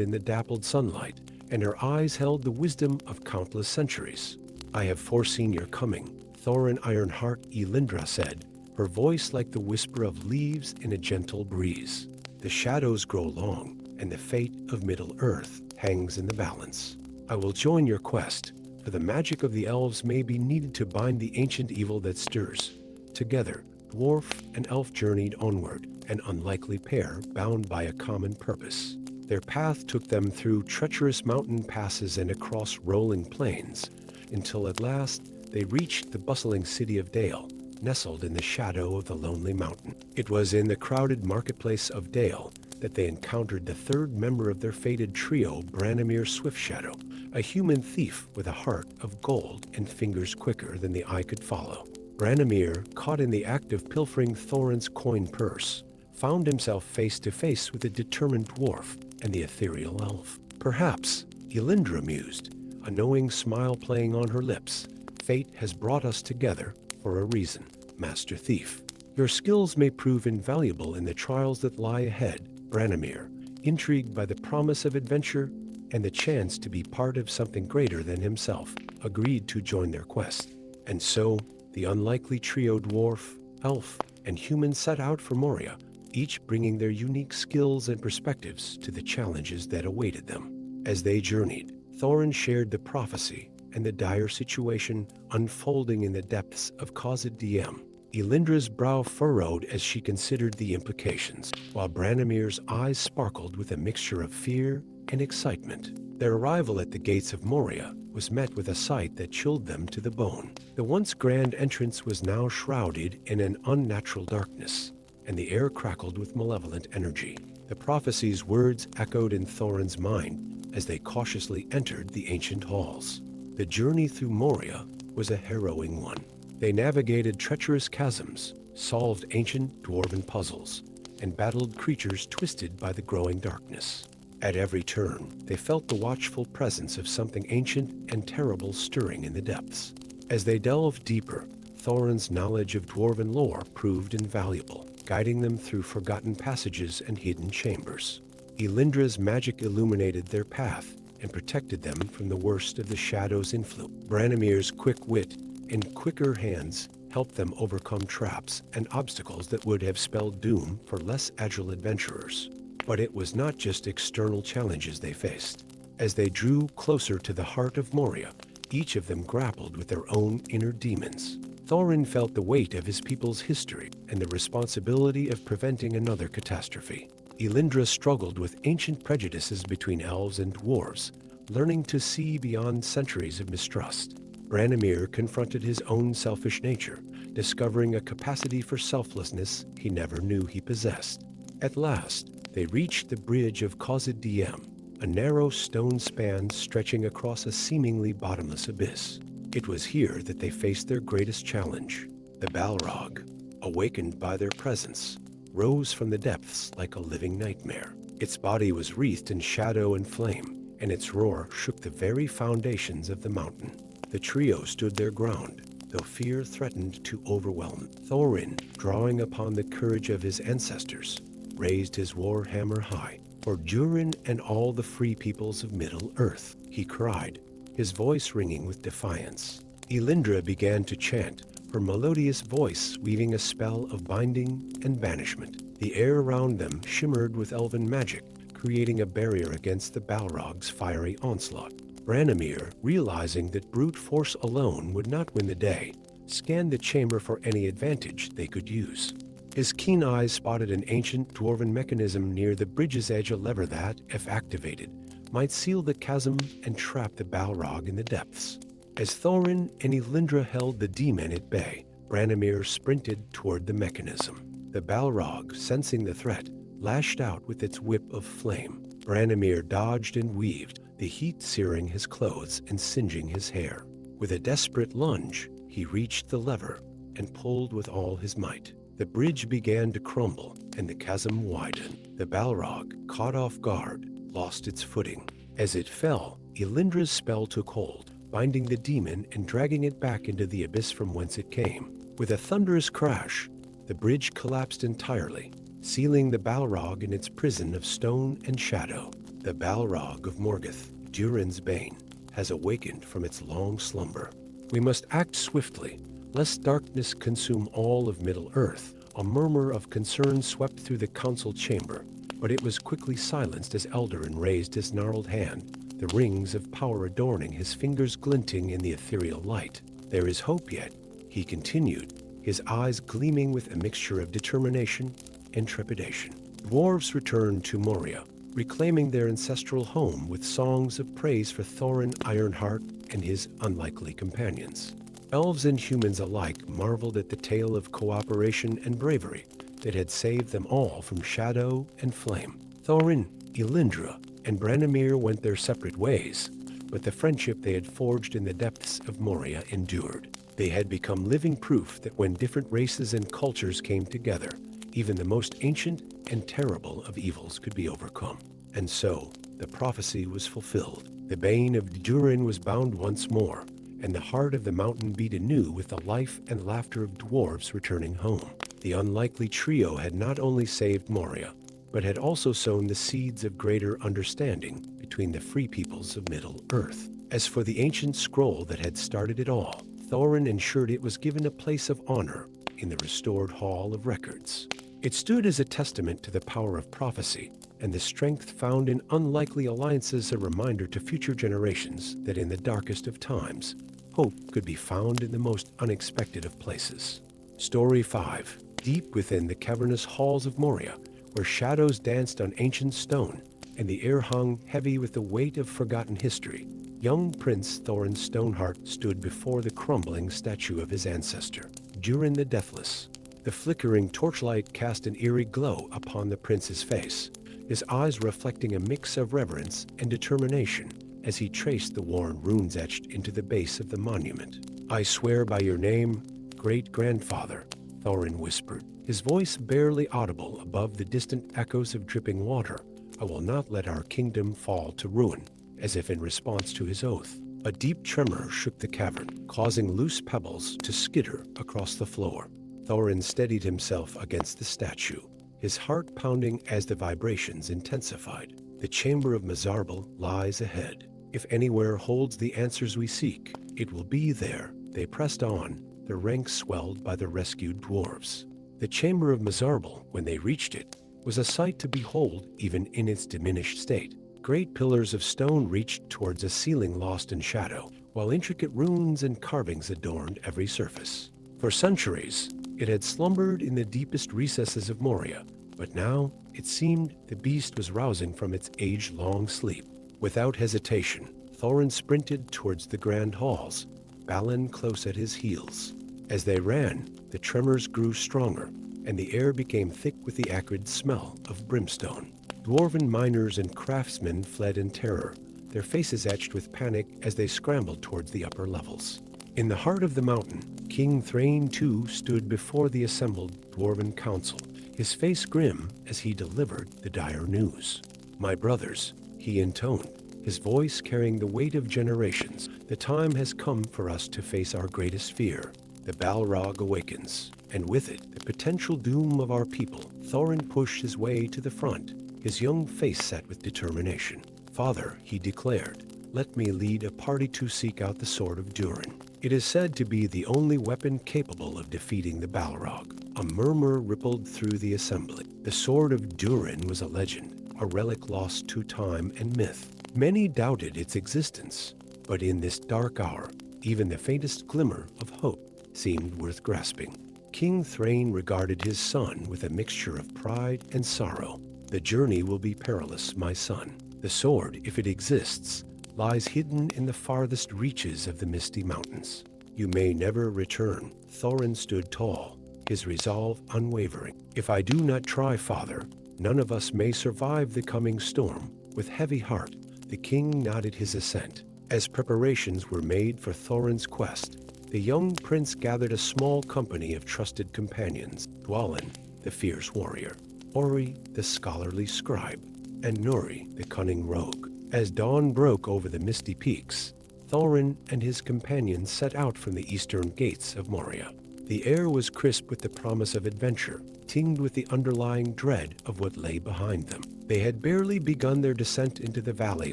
in the dappled sunlight, and her eyes held the wisdom of countless centuries. "I have foreseen your coming," Thorin Ironheart Elindra said, her voice like the whisper of leaves in a gentle breeze. "The shadows grow long, and the fate of Middle-earth hangs in the balance. I will join your quest, for the magic of the elves may be needed to bind the ancient evil that stirs." Together, dwarf and elf journeyed onward, an unlikely pair bound by a common purpose. Their path took them through treacherous mountain passes and across rolling plains, until at last they reached the bustling city of Dale, nestled in the shadow of the lonely mountain. It was in the crowded marketplace of Dale that they encountered the third member of their fated trio, Branimir Swiftshadow, a human thief with a heart of gold and fingers quicker than the eye could follow. Branimir, caught in the act of pilfering Thorin's coin purse, found himself face to face with a determined dwarf and the ethereal elf. "Perhaps," Elindra mused, a knowing smile playing on her lips, "fate has brought us together for a reason, Master Thief. Your skills may prove invaluable in the trials that lie ahead." Branimir, intrigued by the promise of adventure and the chance to be part of something greater than himself, agreed to join their quest. And so, the unlikely trio dwarf, elf, and human set out for Moria, each bringing their unique skills and perspectives to the challenges that awaited them. As they journeyed, Thorin shared the prophecy and the dire situation unfolding in the depths of Khazad-dûm. Elindra's brow furrowed as she considered the implications, while Branimir's eyes sparkled with a mixture of fear and excitement. Their arrival at the gates of Moria was met with a sight that chilled them to the bone. The once grand entrance was now shrouded in an unnatural darkness, and the air crackled with malevolent energy. The prophecy's words echoed in Thorin's mind as they cautiously entered the ancient halls. The journey through Moria was a harrowing one. They navigated treacherous chasms, solved ancient dwarven puzzles, and battled creatures twisted by the growing darkness. At every turn, they felt the watchful presence of something ancient and terrible stirring in the depths. As they delved deeper, Thorin's knowledge of dwarven lore proved invaluable, guiding them through forgotten passages and hidden chambers. Elindra's magic illuminated their path and protected them from the worst of the Shadow's influence. Branimir's quick wit and quicker hands helped them overcome traps and obstacles that would have spelled doom for less agile adventurers. But it was not just external challenges they faced. As they drew closer to the heart of Moria, each of them grappled with their own inner demons. Thorin felt the weight of his people's history and the responsibility of preventing another catastrophe. Elindra struggled with ancient prejudices between elves and dwarves, learning to see beyond centuries of mistrust. Branimir confronted his own selfish nature, discovering a capacity for selflessness he never knew he possessed. At last, they reached the bridge of Khazad-dûm, a narrow stone span stretching across a seemingly bottomless abyss. It was here that they faced their greatest challenge. The Balrog, awakened by their presence, rose from the depths like a living nightmare. Its body was wreathed in shadow and flame, and its roar shook the very foundations of the mountain. The trio stood their ground, though fear threatened to overwhelm. Thorin, drawing upon the courage of his ancestors, raised his war hammer high. "For Durin and all the free peoples of Middle-earth," he cried, his voice ringing with defiance. Elindra began to chant, her melodious voice weaving a spell of binding and banishment. The air around them shimmered with elven magic, creating a barrier against the Balrog's fiery onslaught. Branimir, realizing that brute force alone would not win the day, scanned the chamber for any advantage they could use. His keen eyes spotted an ancient dwarven mechanism near the bridge's edge, a lever that, if activated, might seal the chasm and trap the Balrog in the depths. As Thorin and Elindra held the demon at bay, Branimir sprinted toward the mechanism. The Balrog, sensing the threat, lashed out with its whip of flame. Branimir dodged and weaved, the heat searing his clothes and singeing his hair. With a desperate lunge, he reached the lever and pulled with all his might. The bridge began to crumble, and the chasm widened. The Balrog, caught off guard, lost its footing. As it fell, Elindra's spell took hold, binding the demon and dragging it back into the abyss from whence it came. With a thunderous crash, the bridge collapsed entirely, sealing the Balrog in its prison of stone and shadow. The Balrog of Morgoth, Durin's Bane, has awakened from its long slumber. We must act swiftly, lest darkness consume all of Middle-earth. A murmur of concern swept through the council chamber, but it was quickly silenced as Eldarin raised his gnarled hand, the rings of power adorning his fingers glinting in the ethereal light. There is hope yet, he continued, his eyes gleaming with a mixture of determination and trepidation. Dwarves returned to Moria, reclaiming their ancestral home with songs of praise for Thorin Ironheart and his unlikely companions. Elves and humans alike marveled at the tale of cooperation and bravery that had saved them all from shadow and flame. Thorin, Elindra, and Branimir went their separate ways, but the friendship they had forged in the depths of Moria endured. They had become living proof that when different races and cultures came together, even the most ancient and terrible of evils could be overcome. And so, the prophecy was fulfilled. The Bane of Durin was bound once more, and the heart of the mountain beat anew with the life and laughter of dwarves returning home. The unlikely trio had not only saved Moria, but had also sown the seeds of greater understanding between the free peoples of Middle-earth. As for the ancient scroll that had started it all, Thorin ensured it was given a place of honor in the restored Hall of Records. It stood as a testament to the power of prophecy and the strength found in unlikely alliances, a reminder to future generations that in the darkest of times, hope could be found in the most unexpected of places. Story 5. Deep within the cavernous halls of Moria, where shadows danced on ancient stone and the air hung heavy with the weight of forgotten history, young Prince Thorin Stoneheart stood before the crumbling statue of his ancestor, Durin the Deathless. The flickering torchlight cast an eerie glow upon the prince's face, his eyes reflecting a mix of reverence and determination as he traced the worn runes etched into the base of the monument. "I swear by your name, great-grandfather," Thorin whispered, his voice barely audible above the distant echoes of dripping water, "I will not let our kingdom fall to ruin." As if in response to his oath, a deep tremor shook the cavern, causing loose pebbles to skitter across the floor. Thorin steadied himself against the statue, his heart pounding as the vibrations intensified. The chamber of Mizarbel lies ahead. If anywhere holds the answers we seek, it will be there. They pressed on, their ranks swelled by the rescued dwarves. The chamber of Mizarbel, when they reached it, was a sight to behold even in its diminished state. Great pillars of stone reached towards a ceiling lost in shadow, while intricate runes and carvings adorned every surface. For centuries, it had slumbered in the deepest recesses of Moria, but now it seemed the beast was rousing from its age-long sleep. Without hesitation, Thorin sprinted towards the grand halls, Balin close at his heels. As they ran, the tremors grew stronger, and the air became thick with the acrid smell of brimstone. Dwarven miners and craftsmen fled in terror, their faces etched with panic as they scrambled towards the upper levels. In the heart of the mountain, King Thrain too stood before the assembled dwarven council, his face grim as he delivered the dire news. "My brothers," he intoned, his voice carrying the weight of generations, "the time has come for us to face our greatest fear. The Balrog awakens, and with it, the potential doom of our people." Thorin pushed his way to the front, his young face set with determination. "Father," he declared, "let me lead a party to seek out the sword of Durin. It is said to be the only weapon capable of defeating the Balrog." A murmur rippled through the assembly. The sword of Durin was a legend, a relic lost to time and myth. Many doubted its existence, but in this dark hour, even the faintest glimmer of hope seemed worth grasping. King Thrain regarded his son with a mixture of pride and sorrow. "The journey will be perilous, my son. The sword, if it exists, lies hidden in the farthest reaches of the misty mountains. You may never return." Thorin stood tall, his resolve unwavering. "If I do not try, father, none of us may survive the coming storm." With heavy heart, the king nodded his assent. As preparations were made for Thorin's quest, the young prince gathered a small company of trusted companions. Dwalin, the fierce warrior, Ori, the scholarly scribe, and Nuri, the cunning rogue. As dawn broke over the misty peaks, Thorin and his companions set out from the eastern gates of Moria. The air was crisp with the promise of adventure, tinged with the underlying dread of what lay behind them. They had barely begun their descent into the valley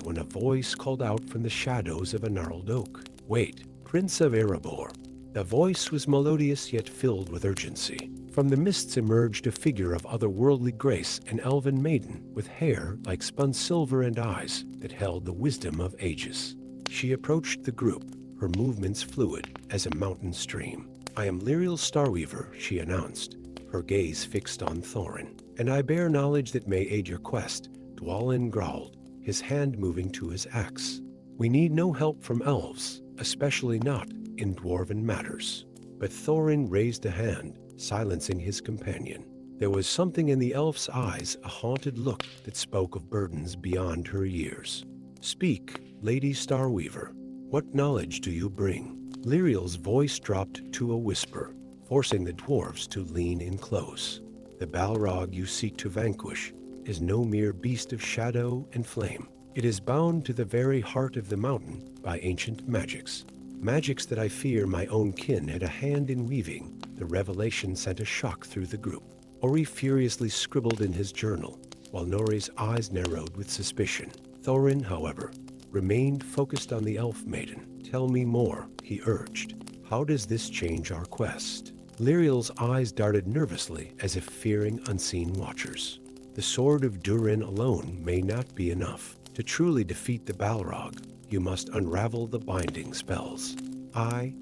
when a voice called out from the shadows of a gnarled oak. "Wait, Prince of Erebor." The voice was melodious yet filled with urgency. From the mists emerged a figure of otherworldly grace, an elven maiden with hair like spun silver and eyes that held the wisdom of ages. She approached the group, her movements fluid as a mountain stream. "I am Lyriel Starweaver," she announced, her gaze fixed on Thorin. "And I bear knowledge that may aid your quest," Dwalin growled, his hand moving to his axe. "We need no help from elves, especially not in dwarven matters." But Thorin raised a hand, silencing his companion. There was something in the elf's eyes, a haunted look that spoke of burdens beyond her years. "Speak, Lady Starweaver. What knowledge do you bring?" Lyriel's voice dropped to a whisper, forcing the dwarves to lean in close. "The Balrog you seek to vanquish is no mere beast of shadow and flame. It is bound to the very heart of the mountain by ancient magics. Magics that I fear my own kin had a hand in weaving." The revelation sent a shock through the group. Ori furiously scribbled in his journal, while Nori's eyes narrowed with suspicion. Thorin, however, remained focused on the elf maiden. "Tell me more," he urged. "How does this change our quest?" Lyriel's eyes darted nervously as if fearing unseen watchers. "The sword of Durin alone may not be enough. To truly defeat the Balrog, you must unravel the binding spells. I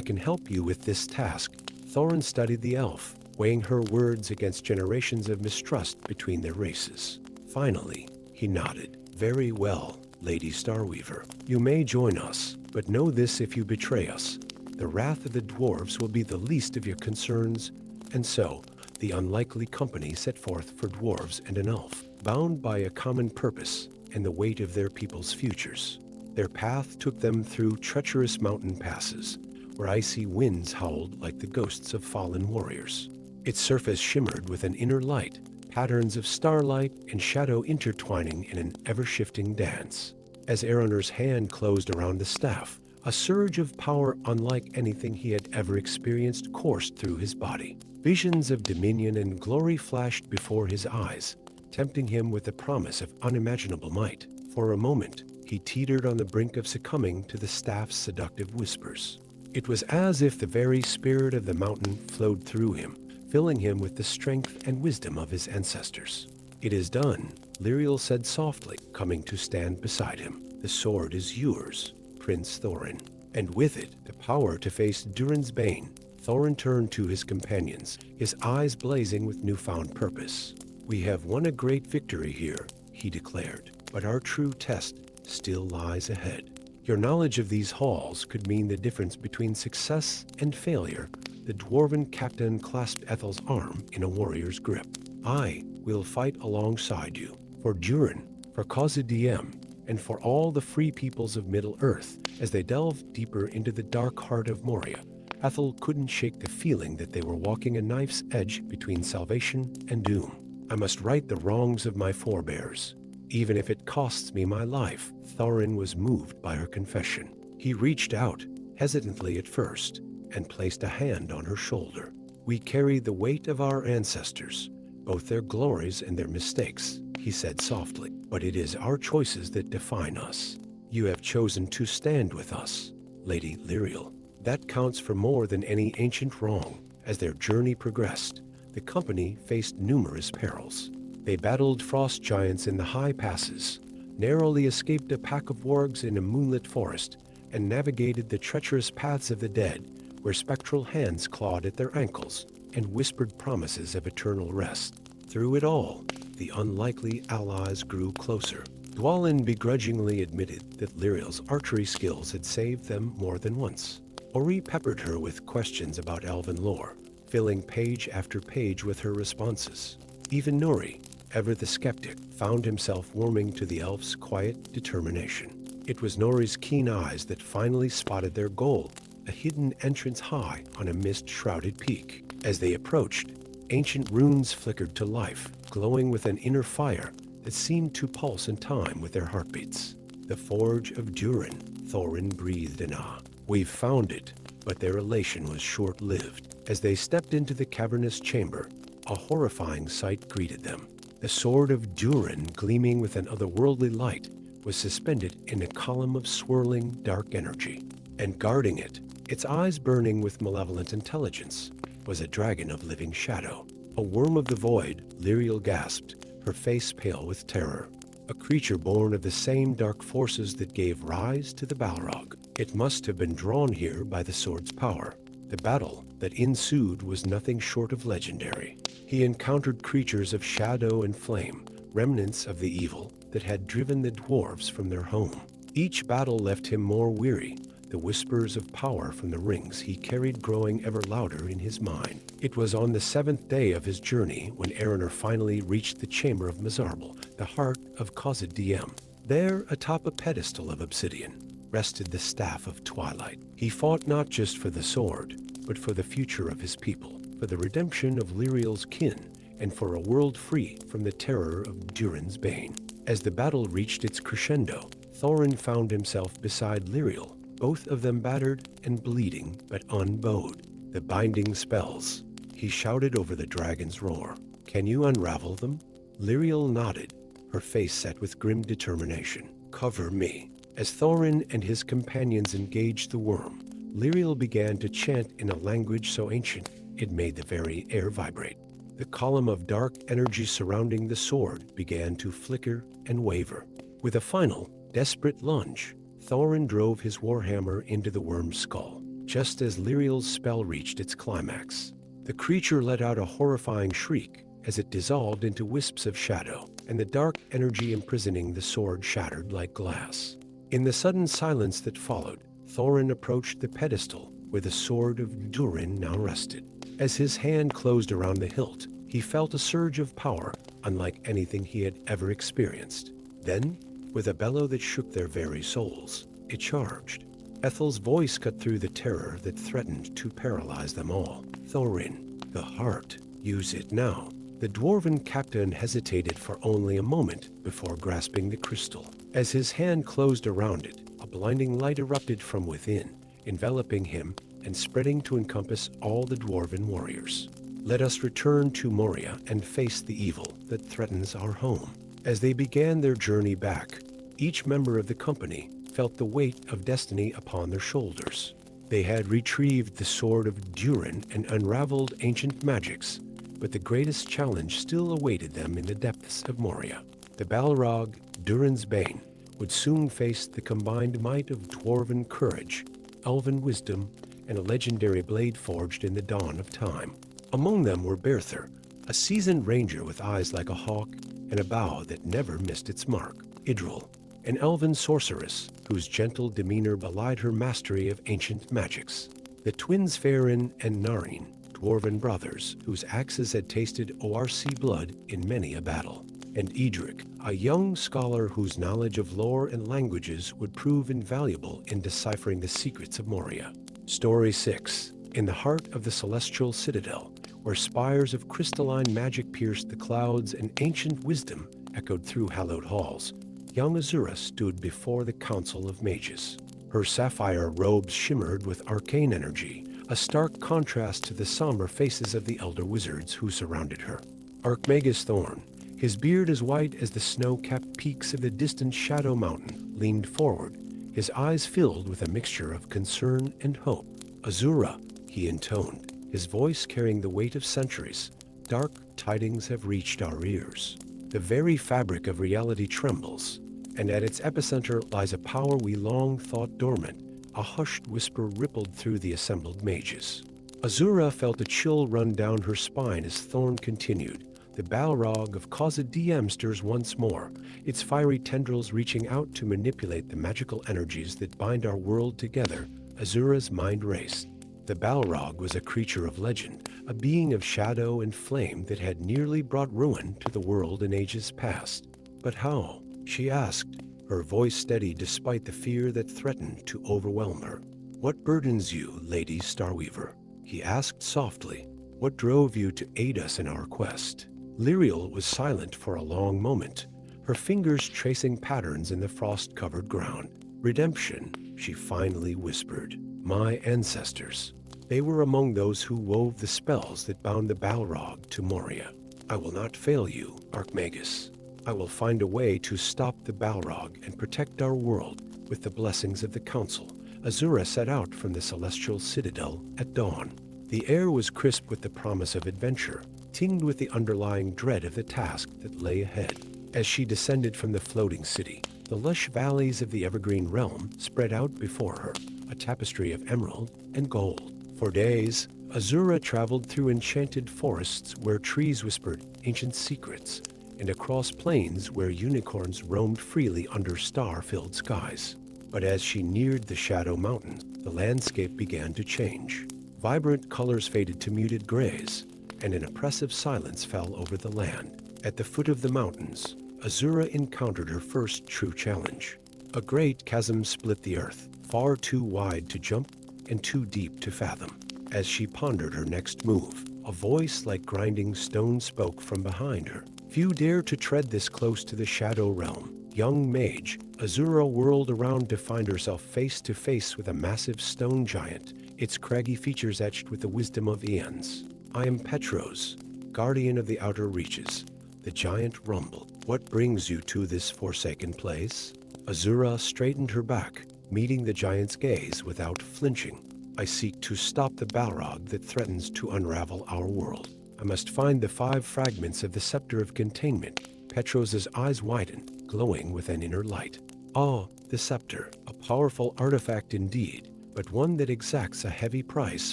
can help you with this task." Thorin studied the elf, weighing her words against generations of mistrust between their races. Finally, he nodded. "Very well, Lady Starweaver. You may join us, but know this: if you betray us, the wrath of the dwarves will be the least of your concerns." And so, the unlikely company set forth for dwarves and an elf, bound by a common purpose and the weight of their people's futures. Their path took them through treacherous mountain passes, where icy winds howled like the ghosts of fallen warriors. Its surface shimmered with an inner light, patterns of starlight and shadow intertwining in an ever-shifting dance. As Aranor's hand closed around the staff, a surge of power unlike anything he had ever experienced coursed through his body. Visions of dominion and glory flashed before his eyes, tempting him with the promise of unimaginable might. For a moment, he teetered on the brink of succumbing to the staff's seductive whispers. It was as if the very spirit of the mountain flowed through him, filling him with the strength and wisdom of his ancestors. "It is done," Lyriel said softly, coming to stand beside him. "The sword is yours, Prince Thorin, and with it, the power to face Durin's Bane." Thorin turned to his companions, his eyes blazing with newfound purpose. "We have won a great victory here," he declared, "but our true test still lies ahead. Your knowledge of these halls could mean the difference between success and failure." The dwarven captain clasped Ethel's arm in a warrior's grip. "I will fight alongside you, for Durin, for Khazad-dûm, and for all the free peoples of Middle-earth." As they delved deeper into the dark heart of Moria, Ethel couldn't shake the feeling that they were walking a knife's edge between salvation and doom. "I must right the wrongs of my forebears, even if it costs me my life." Thorin was moved by her confession. He reached out, hesitantly at first, and placed a hand on her shoulder. "We carry the weight of our ancestors, both their glories and their mistakes," he said softly. "But it is our choices that define us. You have chosen to stand with us, Lady Lyriel. That counts for more than any ancient wrong." As their journey progressed, the company faced numerous perils. They battled frost giants in the high passes, narrowly escaped a pack of wargs in a moonlit forest, and navigated the treacherous paths of the dead, where spectral hands clawed at their ankles and whispered promises of eternal rest. Through it all, the unlikely allies grew closer. Dwalin begrudgingly admitted that Lyriel's archery skills had saved them more than once. Ori peppered her with questions about elven lore, filling page after page with her responses. Even Nori, ever the skeptic, found himself warming to the elf's quiet determination. It was Nori's keen eyes that finally spotted their goal, a hidden entrance high on a mist-shrouded peak. As they approached, Ancient runes flickered to life, glowing with an inner fire that seemed to pulse in time with their heartbeats. The Forge of Durin, Thorin breathed in awe. We've found it, but their elation was short-lived. As they stepped into the cavernous chamber, a horrifying sight greeted them. The sword of Durin, gleaming with an otherworldly light, was suspended in a column of swirling, dark energy. And guarding it, its eyes burning with malevolent intelligence, was a dragon of living shadow. A worm of the void, Lyriel gasped, her face pale with terror. A creature born of the same dark forces that gave rise to the Balrog. It must have been drawn here by the sword's power. The battle that ensued was nothing short of legendary. He encountered creatures of shadow and flame, remnants of the evil that had driven the dwarves from their home. Each battle left him more weary, the whispers of power from the rings he carried growing ever louder in his mind. It was on the 7th day of his journey when Erenor finally reached the chamber of Mizarbel, the heart of Khazad-dûm. There, atop a pedestal of obsidian, rested the Staff of Twilight. He fought not just for the sword, but for the future of his people, for the redemption of Lyriel's kin, and for a world free from the terror of Durin's Bane. As the battle reached its crescendo, Thorin found himself beside Lyriel, both of them battered and bleeding, but unbowed. The binding spells. He shouted over the dragon's roar. Can you unravel them? Lyriel nodded, her face set with grim determination. Cover me. As Thorin and his companions engaged the worm, Lyriel began to chant in a language so ancient it made the very air vibrate. The column of dark energy surrounding the sword began to flicker and waver. With a final, desperate lunge, Thorin drove his warhammer into the worm's skull, just as Lyriel's spell reached its climax. The creature let out a horrifying shriek as it dissolved into wisps of shadow, and the dark energy imprisoning the sword shattered like glass. In the sudden silence that followed, Thorin approached the pedestal where the sword of Durin now rested. As his hand closed around the hilt, he felt a surge of power unlike anything he had ever experienced. Then, with a bellow that shook their very souls, it charged. Ethel's voice cut through the terror that threatened to paralyze them all. Thorin, the heart, use it now. The dwarven captain hesitated for only a moment before grasping the crystal. As his hand closed around it, a blinding light erupted from within, enveloping him and spreading to encompass all the dwarven warriors. Let us return to Moria and face the evil that threatens our home. As they began their journey back, each member of the company felt the weight of destiny upon their shoulders. They had retrieved the sword of Durin and unraveled ancient magics, but the greatest challenge still awaited them in the depths of Moria. The Balrog, Durin's Bane, would soon face the combined might of dwarven courage, elven wisdom, and a legendary blade forged in the dawn of time. Among them were Berthar, a seasoned ranger with eyes like a hawk and a bow that never missed its mark. Idril, an elven sorceress whose gentle demeanor belied her mastery of ancient magics. The twins Farin and Narin, dwarven brothers whose axes had tasted ORC blood in many a battle. And Edric, a young scholar whose knowledge of lore and languages would prove invaluable in deciphering the secrets of Moria. Story 6. In the heart of the celestial citadel, where spires of crystalline magic pierced the clouds and ancient wisdom echoed through hallowed halls, young Azura stood before the council of mages. Her sapphire robes shimmered with arcane energy, a stark contrast to the somber faces of the elder wizards who surrounded her. Archmagus Thorn, his beard as white as the snow-capped peaks of the distant Shadow Mountain, leaned forward, his eyes filled with a mixture of concern and hope. Azura, he intoned, his voice carrying the weight of centuries. Dark tidings have reached our ears. The very fabric of reality trembles, and at its epicenter lies a power we long thought dormant. A hushed whisper rippled through the assembled mages. Azura felt a chill run down her spine as Thorn continued. The Balrog of Khazad-dûm stirs once more, its fiery tendrils reaching out to manipulate the magical energies that bind our world together. Azura's mind raced. The Balrog was a creature of legend, a being of shadow and flame that had nearly brought ruin to the world in ages past. But how? She asked, her voice steady despite the fear that threatened to overwhelm her. What burdens you, Lady Starweaver? He asked softly. What drove you to aid us in our quest? Lyriel was silent for a long moment, her fingers tracing patterns in the frost-covered ground. Redemption, she finally whispered. My ancestors. They were among those who wove the spells that bound the Balrog to Moria. I will not fail you, Archmagus. I will find a way to stop the Balrog and protect our world with the blessings of the Council. Azura set out from the celestial citadel at dawn. The air was crisp with the promise of adventure, tinged with the underlying dread of the task that lay ahead. As she descended from the floating city, the lush valleys of the evergreen realm spread out before her, a tapestry of emerald and gold. For days, Azura traveled through enchanted forests where trees whispered ancient secrets, and across plains where unicorns roamed freely under star-filled skies. But as she neared the Shadow Mountains, the landscape began to change. Vibrant colors faded to muted grays, and an oppressive silence fell over the land. At the foot of the mountains, Azura encountered her first true challenge. A great chasm split the earth, far too wide to jump and too deep to fathom. As she pondered her next move, a voice like grinding stone spoke from behind her. Few dare to tread this close to the Shadow Realm. Young mage, Azura whirled around to find herself face to face with a massive stone giant, its craggy features etched with the wisdom of eons. I am Petros, guardian of the outer reaches. The giant rumbled. What brings you to this forsaken place? Azura straightened her back, meeting the giant's gaze without flinching. I seek to stop the Balrog that threatens to unravel our world. I must find the 5 fragments of the Scepter of Containment. Petros's eyes widened, glowing with an inner light. Oh, the scepter, a powerful artifact indeed, but one that exacts a heavy price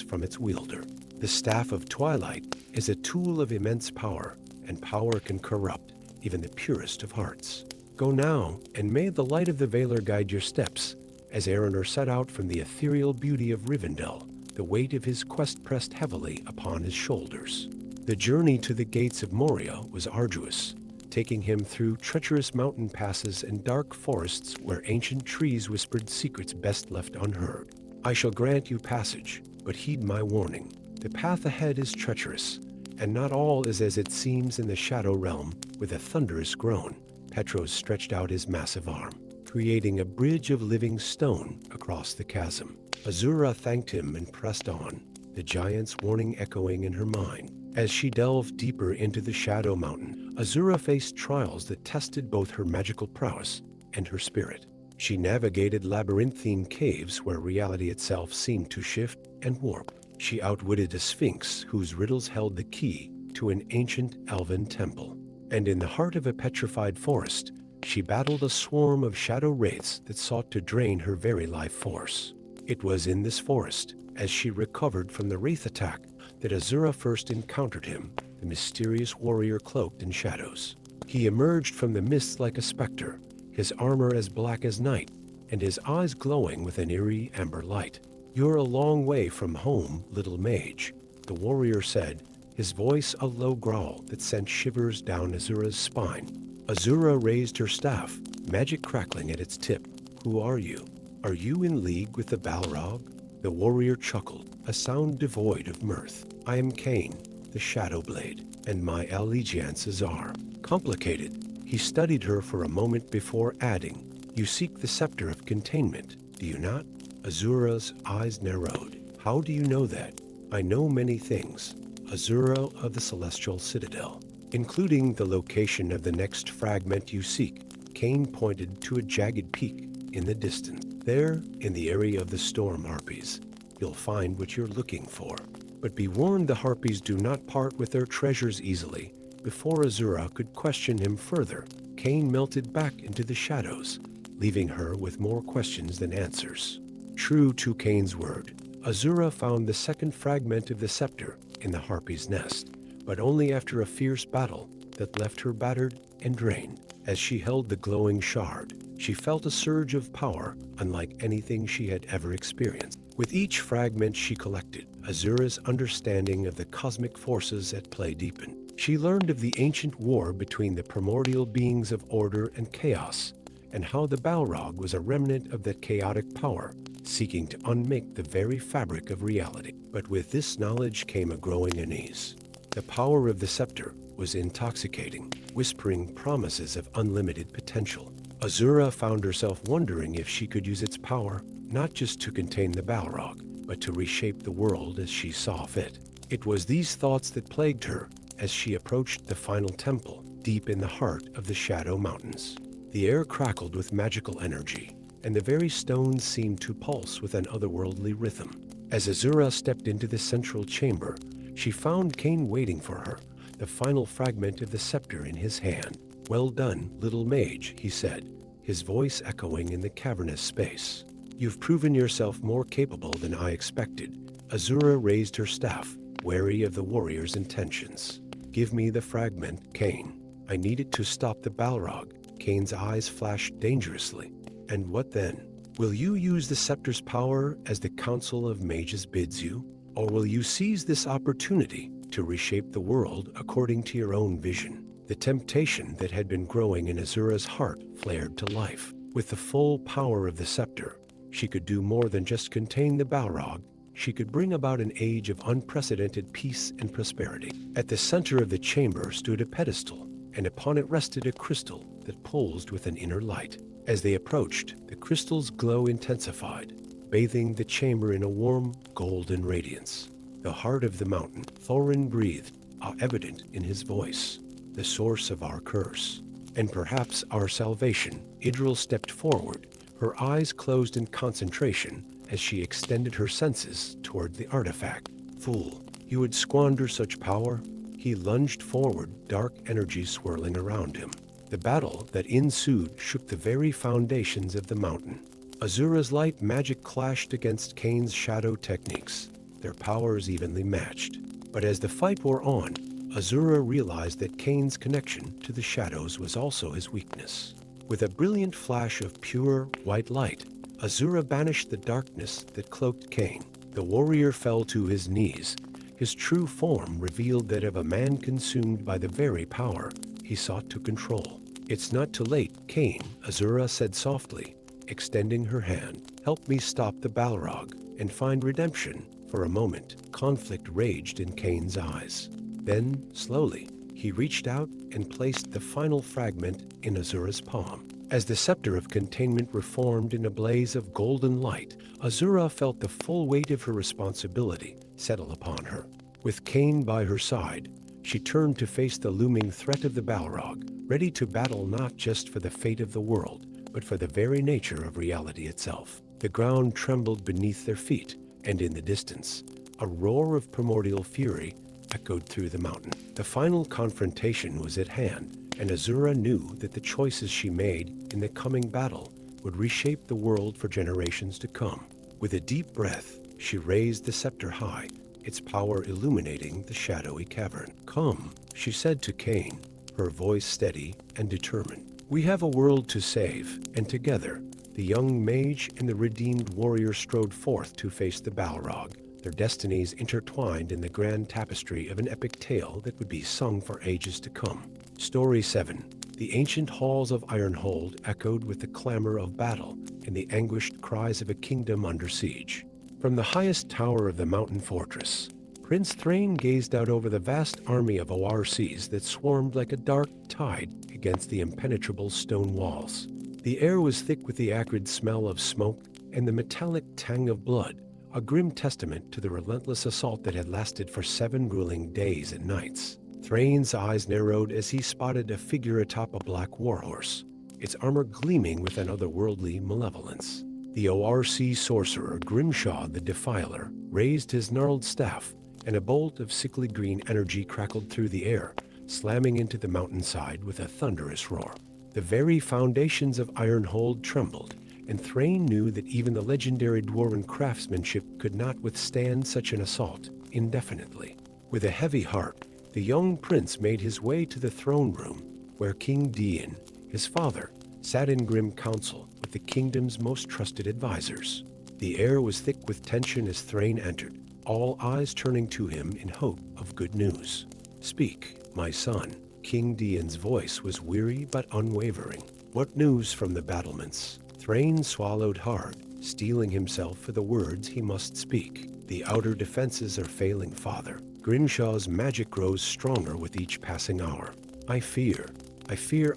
from its wielder. The Staff of Twilight is a tool of immense power, and power can corrupt even the purest of hearts. Go now, and may the light of the Veiler guide your steps. As Aranor set out from the ethereal beauty of Rivendell, the weight of his quest pressed heavily upon his shoulders. The journey to the gates of Moria was arduous, taking him through treacherous mountain passes and dark forests where ancient trees whispered secrets best left unheard. I shall grant you passage, but heed my warning. The path ahead is treacherous, and not all is as it seems in the Shadow Realm. With a thunderous groan, Petros stretched out his massive arm, creating a bridge of living stone across the chasm. Azura thanked him and pressed on, the giant's warning echoing in her mind. As she delved deeper into the Shadow Mountain, Azura faced trials that tested both her magical prowess and her spirit. She navigated labyrinthine caves where reality itself seemed to shift and warp. She outwitted a sphinx whose riddles held the key to an ancient elven temple. And in the heart of a petrified forest, she battled a swarm of shadow wraiths that sought to drain her very life force. It was in this forest, as she recovered from the wraith attack, that Azura first encountered him, the mysterious warrior cloaked in shadows. He emerged from the mists like a specter, his armor as black as night, and his eyes glowing with an eerie amber light. You're a long way from home, little mage, the warrior said, his voice a low growl that sent shivers down Azura's spine. Azura raised her staff, magic crackling at its tip. Who are you? Are you in league with the Balrog? The warrior chuckled, a sound devoid of mirth. I am Cain, the Shadow Blade, and my allegiances are complicated. He studied her for a moment before adding, You seek the Scepter of Containment, do you not? Azura's eyes narrowed. How do you know that? I know many things. Azura of the Celestial Citadel, including the location of the next fragment you seek. Cain pointed to a jagged peak in the distance. There, in the area of the storm harpies, you'll find what you're looking for. But be warned, the harpies do not part with their treasures easily. Before Azura could question him further, Cain melted back into the shadows, leaving her with more questions than answers. True to Cain's word, Azura found the second fragment of the scepter in the harpy's nest, but only after a fierce battle that left her battered and drained. As she held the glowing shard, she felt a surge of power unlike anything she had ever experienced. With each fragment she collected, Azura's understanding of the cosmic forces at play deepened. She learned of the ancient war between the primordial beings of order and chaos, and how the Balrog was a remnant of that chaotic power, seeking to unmake the very fabric of reality. But with this knowledge came a growing unease. The power of the scepter was intoxicating, whispering promises of unlimited potential. Azura found herself wondering if she could use its power not just to contain the Balrog, but to reshape the world as she saw fit. It was these thoughts that plagued her as she approached the final temple, deep in the heart of the Shadow Mountains. The air crackled with magical energy, and the very stones seemed to pulse with an otherworldly rhythm. As Azura stepped into the central chamber, she found Kane waiting for her, the final fragment of the scepter in his hand. "Well done, little mage," he said, his voice echoing in the cavernous space. "You've proven yourself more capable than I expected." Azura raised her staff, wary of the warrior's intentions. "Give me the fragment, Kane. I need it to stop the Balrog." Kane's eyes flashed dangerously. "And what then? Will you use the scepter's power as the Council of Mages bids you? Or will you seize this opportunity to reshape the world according to your own vision?" The temptation that had been growing in Azura's heart flared to life. With the full power of the scepter, she could do more than just contain the Balrog. She could bring about an age of unprecedented peace and prosperity. At the center of the chamber stood a pedestal, and upon it rested a crystal that pulsed with an inner light. As they approached, the crystal's glow intensified, bathing the chamber in a warm, golden radiance. "The heart of the mountain," Thorin breathed, evident in his voice. "The source of our curse, and perhaps our salvation." Idril stepped forward, her eyes closed in concentration as she extended her senses toward the artifact. "Fool, you would squander such power?" He lunged forward, dark energy swirling around him. The battle that ensued shook the very foundations of the mountain. Azura's light magic clashed against Kane's shadow techniques, their powers evenly matched. But as the fight wore on, Azura realized that Kane's connection to the shadows was also his weakness. With a brilliant flash of pure, white light, Azura banished the darkness that cloaked Kane. The warrior fell to his knees. His true form revealed that of a man consumed by the very power he sought to control. "It's not too late, Kane," Azura said softly, extending her hand. "Help me stop the Balrog and find redemption." For a moment, conflict raged in Kane's eyes. Then, slowly, he reached out and placed the final fragment in Azura's palm. As the scepter of containment reformed in a blaze of golden light, Azura felt the full weight of her responsibility settle upon her. With Kane by her side, she turned to face the looming threat of the Balrog, ready to battle not just for the fate of the world, but for the very nature of reality itself. The ground trembled beneath their feet, and in the distance, a roar of primordial fury echoed through the mountain. The final confrontation was at hand, and Azura knew that the choices she made in the coming battle would reshape the world for generations to come. With a deep breath, she raised the scepter high, its power illuminating the shadowy cavern. "Come," she said to Kane, her voice steady and determined. "We have a world to save," and together, the young mage and the redeemed warrior strode forth to face the Balrog, their destinies intertwined in the grand tapestry of an epic tale that would be sung for ages to come. Story 7. The ancient halls of Ironhold echoed with the clamor of battle and the anguished cries of a kingdom under siege. From the highest tower of the mountain fortress, Prince Thrain gazed out over the vast army of ORCs that swarmed like a dark tide against the impenetrable stone walls. The air was thick with the acrid smell of smoke and the metallic tang of blood, a grim testament to the relentless assault that had lasted for 7 grueling days and nights. Thrain's eyes narrowed as he spotted a figure atop a black warhorse, its armor gleaming with an otherworldly malevolence. The ORC sorcerer Grimshaw the Defiler raised his gnarled staff, and a bolt of sickly green energy crackled through the air, slamming into the mountainside with a thunderous roar. The very foundations of Ironhold trembled, and Thrain knew that even the legendary dwarven craftsmanship could not withstand such an assault indefinitely. With a heavy heart, the young prince made his way to the throne room, where King Durin, his father, sat in grim council with the kingdom's most trusted advisors. The air was thick with tension as Thrain entered, all eyes turning to him in hope of good news. "Speak, my son." King Durin's voice was weary but unwavering. "What news from the battlements?" Thrain swallowed hard, steeling himself for the words he must speak. The outer defenses are failing, father. Grimshaw's magic grows stronger with each passing hour. I fear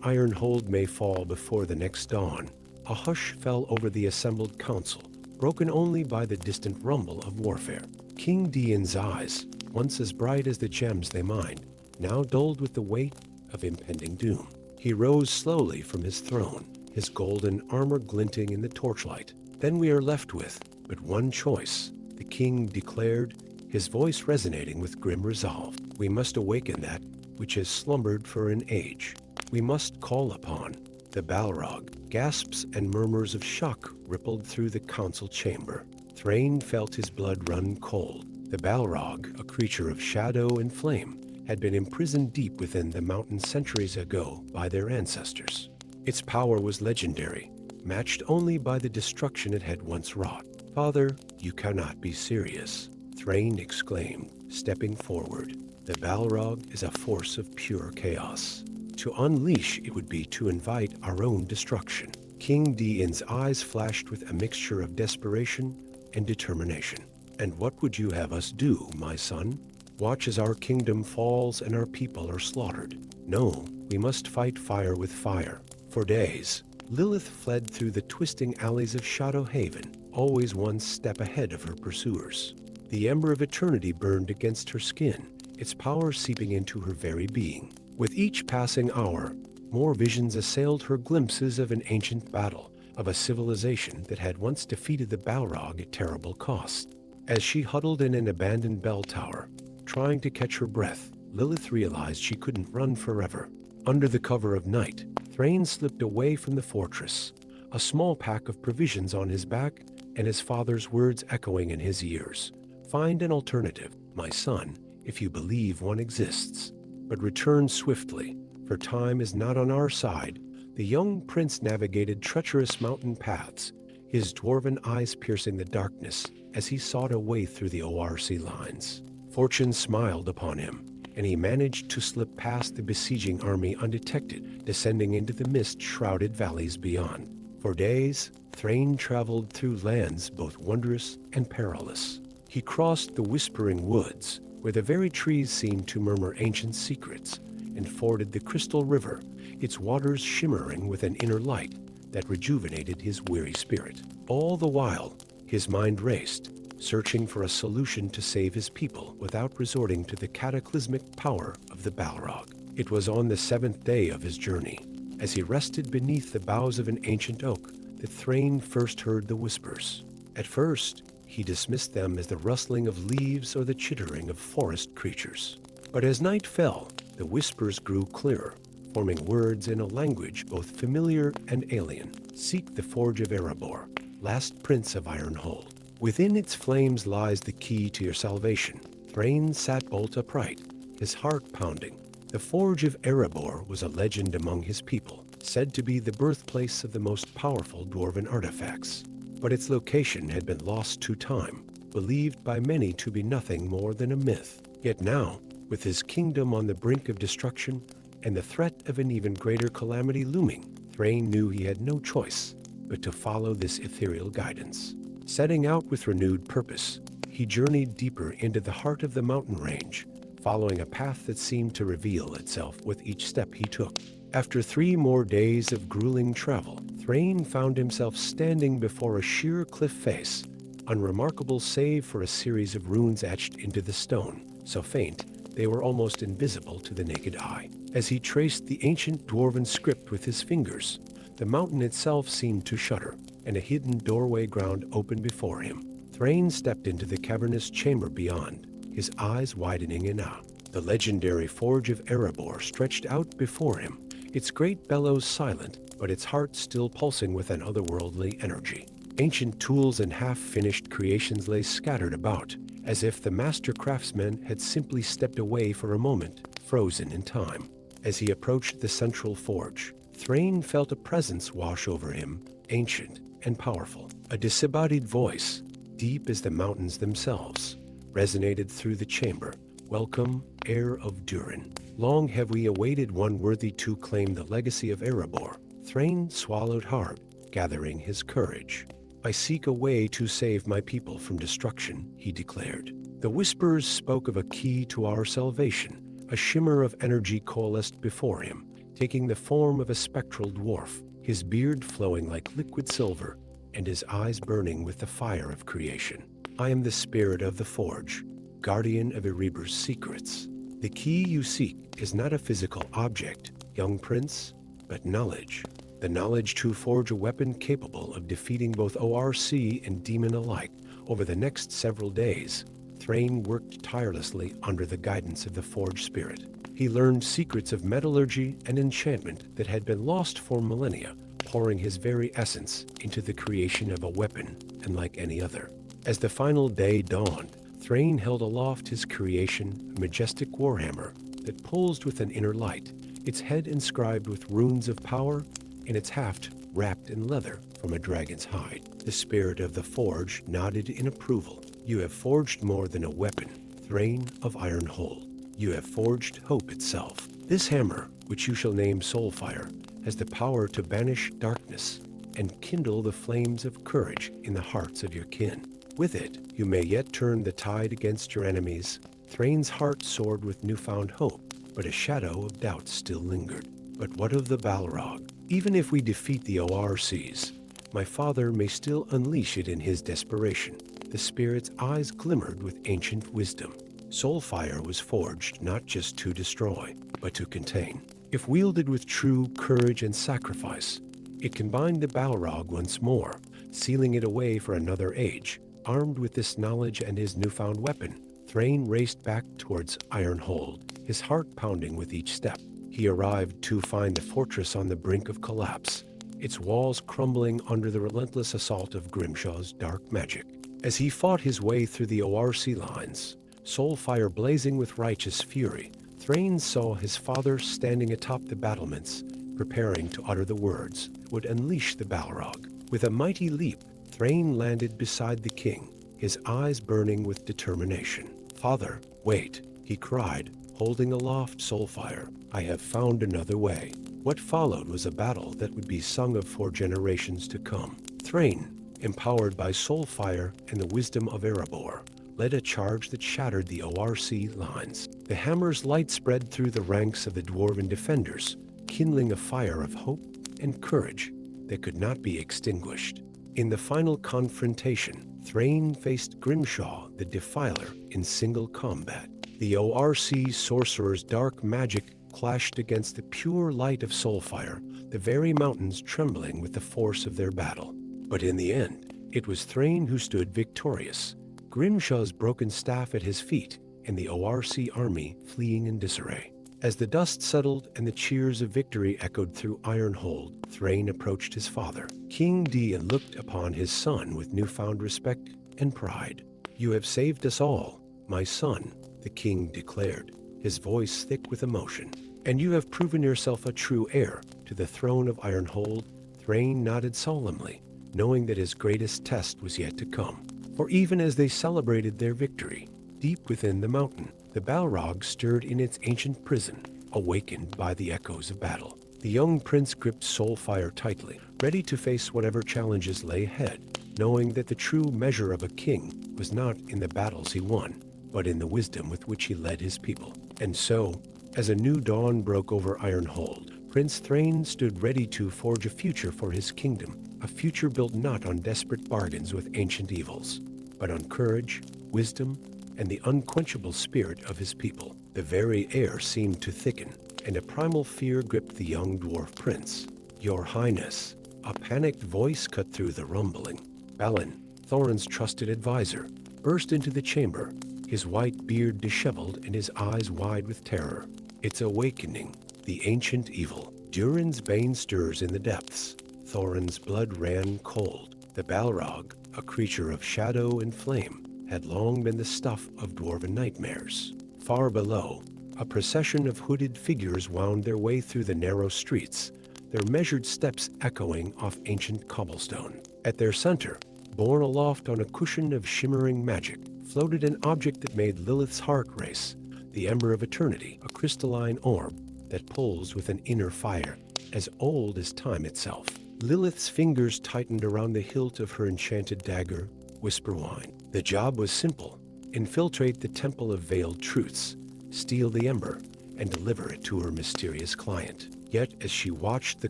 Ironhold may fall before the next dawn. A hush fell over the assembled council, broken only by the distant rumble of warfare. King Dian's eyes, once as bright as the gems they mined, now dulled with the weight of impending doom. He rose slowly from his throne, his golden armor glinting in the torchlight. Then we are left with but one choice, the king declared, his voice resonating with grim resolve. We must awaken that which has slumbered for an age. We must call upon the Balrog. Gasps and murmurs of shock rippled through the council chamber. Thrain felt his blood run cold. The Balrog, a creature of shadow and flame, had been imprisoned deep within the mountain centuries ago by their ancestors. Its power was legendary, matched only by the destruction it had once wrought. Father, you cannot be serious, Thrain exclaimed, stepping forward. The Balrog is a force of pure chaos. To unleash it would be to invite our own destruction. King Dian's eyes flashed with a mixture of desperation and determination. And what would you have us do, my son? Watch as our kingdom falls and our people are slaughtered. No, we must fight fire with fire. For days, Lilith fled through the twisting alleys of Shadow Haven, always one step ahead of her pursuers. The ember of eternity burned against her skin, its power seeping into her very being. With each passing hour, more visions assailed her, glimpses of an ancient battle, of a civilization that had once defeated the Balrog at terrible cost. As she huddled in an abandoned bell tower, trying to catch her breath, Lilith realized she couldn't run forever. Under the cover of night, Thrain slipped away from the fortress, a small pack of provisions on his back and his father's words echoing in his ears. Find an alternative, my son, if you believe one exists. But return swiftly, for time is not on our side. The young prince navigated treacherous mountain paths, his dwarven eyes piercing the darkness as he sought a way through the ORC lines. Fortune smiled upon him, and he managed to slip past the besieging army undetected, descending into the mist-shrouded valleys beyond. For days, Thrain traveled through lands both wondrous and perilous. He crossed the whispering woods, where the very trees seemed to murmur ancient secrets, and forded the crystal river, its waters shimmering with an inner light that rejuvenated his weary spirit. All the while, his mind raced, searching for a solution to save his people without resorting to the cataclysmic power of the Balrog. It was on the 7th day of his journey, as he rested beneath the boughs of an ancient oak, that Thrain first heard the whispers. At first, he dismissed them as the rustling of leaves or the chittering of forest creatures. But as night fell, the whispers grew clearer, forming words in a language both familiar and alien. Seek the Forge of Erebor, last prince of Ironhold. Within its flames lies the key to your salvation. Thrain sat bolt upright, his heart pounding. The Forge of Erebor was a legend among his people, said to be the birthplace of the most powerful dwarven artifacts. But its location had been lost to time, believed by many to be nothing more than a myth. Yet now, with his kingdom on the brink of destruction and the threat of an even greater calamity looming, Thrain knew he had no choice but to follow this ethereal guidance. Setting out with renewed purpose, he journeyed deeper into the heart of the mountain range, following a path that seemed to reveal itself with each step he took. After 3 more days of grueling travel, Thrain found himself standing before a sheer cliff face, unremarkable save for a series of runes etched into the stone, so faint they were almost invisible to the naked eye. As he traced the ancient dwarven script with his fingers, the mountain itself seemed to shudder, and a hidden doorway ground opened before him. Thrain stepped into the cavernous chamber beyond, his eyes widening in awe. The legendary Forge of Erebor stretched out before him, its great bellows silent, but its heart still pulsing with an otherworldly energy. Ancient tools and half-finished creations lay scattered about, as if the master craftsman had simply stepped away for a moment, frozen in time. As he approached the central forge, Thrain felt a presence wash over him, ancient and powerful. A disembodied voice, deep as the mountains themselves, resonated through the chamber. Welcome, heir of Durin. Long have we awaited one worthy to claim the legacy of Erebor. Thrain swallowed hard, gathering his courage. I seek a way to save my people from destruction, he declared. The whispers spoke of a key to our salvation. A shimmer of energy coalesced before him, taking the form of a spectral dwarf, his beard flowing like liquid silver, and his eyes burning with the fire of creation. I am the spirit of the forge, guardian of Ereber's secrets. The key you seek is not a physical object, young prince, but knowledge. The knowledge to forge a weapon capable of defeating both ORC and demon alike. Over the next several days, Thrain worked tirelessly under the guidance of the forge spirit. He learned secrets of metallurgy and enchantment that had been lost for millennia, pouring his very essence into the creation of a weapon unlike any other. As the final day dawned, Thrain held aloft his creation, a majestic warhammer that pulsed with an inner light, its head inscribed with runes of power, and its haft wrapped in leather from a dragon's hide. The spirit of the forge nodded in approval. You have forged more than a weapon, Thrain of Ironhold. You have forged hope itself. This hammer, which you shall name Soulfire, has the power to banish darkness and kindle the flames of courage in the hearts of your kin. With it, you may yet turn the tide against your enemies. Thrain's heart soared with newfound hope, but a shadow of doubt still lingered. But what of the Balrog? Even if we defeat the ORCs, my father may still unleash it in his desperation. The spirit's eyes glimmered with ancient wisdom. Soulfire was forged not just to destroy, but to contain. If wielded with true courage and sacrifice, it can bind the Balrog once more, sealing it away for another age. Armed with this knowledge and his newfound weapon, Thrain raced back towards Ironhold, his heart pounding with each step. He arrived to find the fortress on the brink of collapse, its walls crumbling under the relentless assault of Grimshaw's dark magic. As he fought his way through the ORC lines, Soulfire blazing with righteous fury, Thrain saw his father standing atop the battlements, preparing to utter the words that would unleash the Balrog. With a mighty leap, Thrain landed beside the king, his eyes burning with determination. "Father, wait," he cried, holding aloft Soulfire. "I have found another way." What followed was a battle that would be sung of for generations to come. Thrain, empowered by Soulfire and the wisdom of Erebor, led a charge that shattered the ORC lines. The hammer's light spread through the ranks of the dwarven defenders, kindling a fire of hope and courage that could not be extinguished. In the final confrontation, Thrain faced Grimshaw, the Defiler, in single combat. The ORC sorcerer's dark magic clashed against the pure light of Soulfire, the very mountains trembling with the force of their battle. But in the end, it was Thrain who stood victorious, Grimshaw's broken staff at his feet, and the ORC army fleeing in disarray. As the dust settled and the cheers of victory echoed through Ironhold, Thrain approached his father, King D, and looked upon his son with newfound respect and pride. "You have saved us all, my son," the king declared, his voice thick with emotion. "And you have proven yourself a true heir to the throne of Ironhold." Thrain nodded solemnly, knowing that his greatest test was yet to come. For even as they celebrated their victory, deep within the mountain, the Balrog stirred in its ancient prison, awakened by the echoes of battle. The young prince gripped Soulfire tightly, ready to face whatever challenges lay ahead, knowing that the true measure of a king was not in the battles he won, but in the wisdom with which he led his people. And so, as a new dawn broke over Ironhold, Prince Thrain stood ready to forge a future for his kingdom, a future built not on desperate bargains with ancient evils, but on courage, wisdom, and the unquenchable spirit of his people. The very air seemed to thicken, and a primal fear gripped the young dwarf prince. "Your Highness," a panicked voice cut through the rumbling. Balin, Thorin's trusted advisor, burst into the chamber, his white beard disheveled and his eyes wide with terror. "It's awakening, the ancient evil. Durin's Bane stirs in the depths." Thorin's blood ran cold. The Balrog, a creature of shadow and flame, had long been the stuff of dwarven nightmares. Far below, a procession of hooded figures wound their way through the narrow streets, their measured steps echoing off ancient cobblestone. At their center, borne aloft on a cushion of shimmering magic, floated an object that made Lilith's heart race, the Ember of Eternity, a crystalline orb that pulsed with an inner fire as old as time itself. Lilith's fingers tightened around the hilt of her enchanted dagger, Whisperwine. The job was simple: infiltrate the Temple of Veiled Truths, steal the ember, and deliver it to her mysterious client. Yet, as she watched the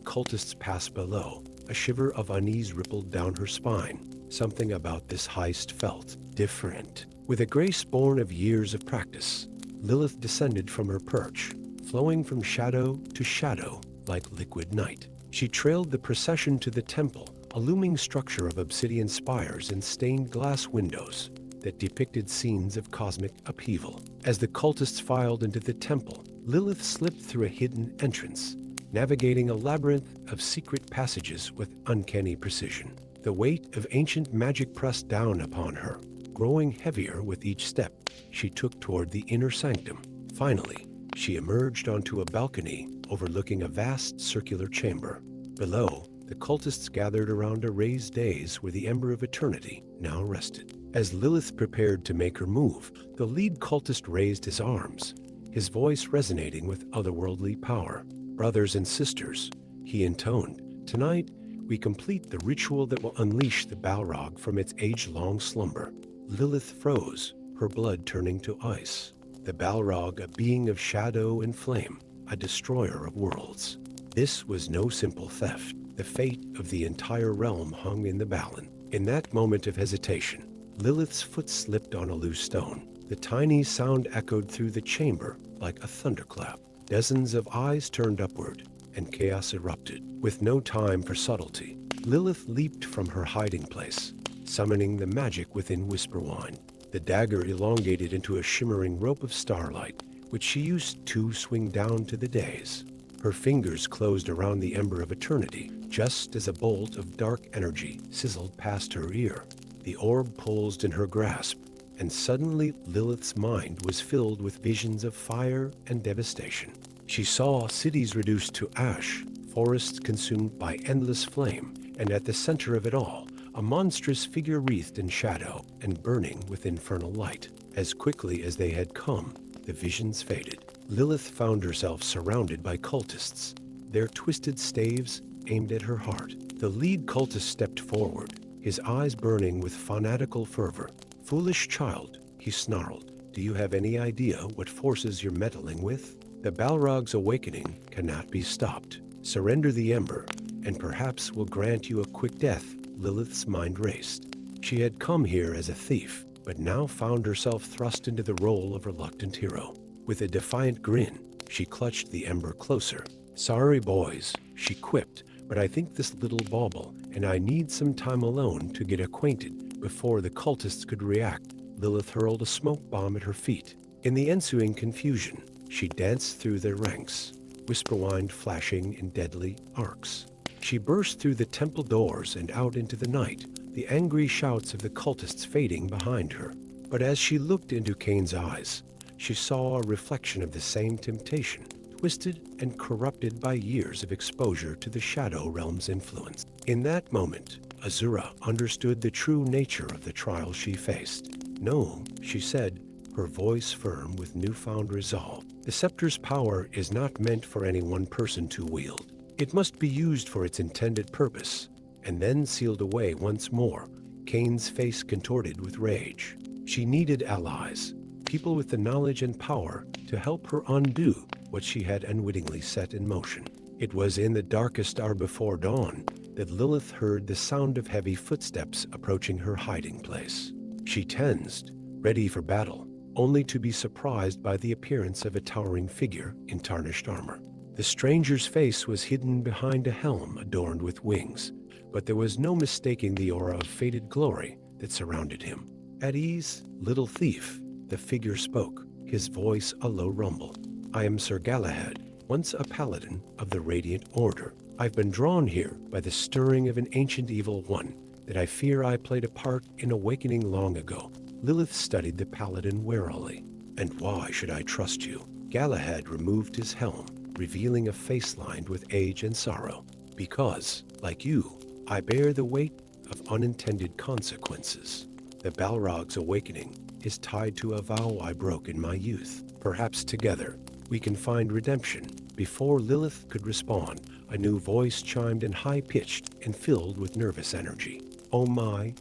cultists pass below, a shiver of unease rippled down her spine. Something about this heist felt different. With a grace born of years of practice, Lilith descended from her perch, flowing from shadow to shadow like liquid night. She trailed the procession to the temple, a looming structure of obsidian spires and stained glass windows that depicted scenes of cosmic upheaval. As the cultists filed into the temple, Lilith slipped through a hidden entrance, navigating a labyrinth of secret passages with uncanny precision. The weight of ancient magic pressed down upon her, growing heavier with each step she took toward the inner sanctum. Finally, she emerged onto a balcony overlooking a vast circular chamber. Below, the cultists gathered around a raised dais where the Ember of Eternity now rested. As Lilith prepared to make her move, the lead cultist raised his arms, his voice resonating with otherworldly power. "Brothers and sisters," he intoned, "tonight we complete the ritual that will unleash the Balrog from its age-long slumber." Lilith froze, her blood turning to ice. The Balrog, a being of shadow and flame, a destroyer of worlds. This was no simple theft. The fate of the entire realm hung in the balance. In that moment of hesitation, Lilith's foot slipped on a loose stone. The tiny sound echoed through the chamber like a thunderclap. Dozens of eyes turned upward, and chaos erupted. With no time for subtlety, Lilith leaped from her hiding place, summoning the magic within Whisperwine. The dagger elongated into a shimmering rope of starlight, which she used to swing down to the dais. Her fingers closed around the Ember of Eternity, just as a bolt of dark energy sizzled past her ear. The orb pulsed in her grasp, and suddenly Lilith's mind was filled with visions of fire and devastation. She saw cities reduced to ash, forests consumed by endless flame, and at the center of it all, a monstrous figure wreathed in shadow and burning with infernal light. As quickly as they had come, the visions faded. Lilith found herself surrounded by cultists, their twisted staves aimed at her heart. The lead cultist stepped forward, his eyes burning with fanatical fervor. "Foolish child," he snarled, "do you have any idea what forces you're meddling with? The Balrog's awakening cannot be stopped. Surrender the ember, and perhaps we'll grant you a quick death." Lilith's mind raced. She had come here as a thief, but now found herself thrust into the role of reluctant hero. With a defiant grin, she clutched the ember closer. "Sorry, boys," she quipped, "but I think this little bauble, and I need some time alone to get acquainted." Before the cultists could react, Lilith hurled a smoke bomb at her feet. In the ensuing confusion, she danced through their ranks, Whisperwine flashing in deadly arcs. She burst through the temple doors and out into the night, the angry shouts of the cultists fading behind her. But as she looked into Cain's eyes, she saw a reflection of the same temptation, twisted and corrupted by years of exposure to the Shadow Realm's influence. In that moment, Azura understood the true nature of the trial she faced. "No," she said, her voice firm with newfound resolve. "The scepter's power is not meant for any one person to wield. It must be used for its intended purpose, and then sealed away once more." Cain's face contorted with rage. She needed allies, people with the knowledge and power to help her undo what she had unwittingly set in motion. It was in the darkest hour before dawn that Lilith heard the sound of heavy footsteps approaching her hiding place. She tensed, ready for battle, only to be surprised by the appearance of a towering figure in tarnished armor. The stranger's face was hidden behind a helm adorned with wings, but there was no mistaking the aura of faded glory that surrounded him. "At ease, little thief," the figure spoke, his voice a low rumble. "I am Sir Galahad, once a paladin of the Radiant Order. I've been drawn here by the stirring of an ancient evil one that I fear I played a part in awakening long ago." Lilith studied the paladin warily. "And why should I trust you?" Galahad removed his helm, revealing a face lined with age and sorrow. "Because, like you, I bear the weight of unintended consequences. The Balrog's awakening is tied to a vow I broke in my youth. Perhaps together we can find redemption." Before Lilith could respond, A new voice chimed in high-pitched and filled with nervous energy. Oh my,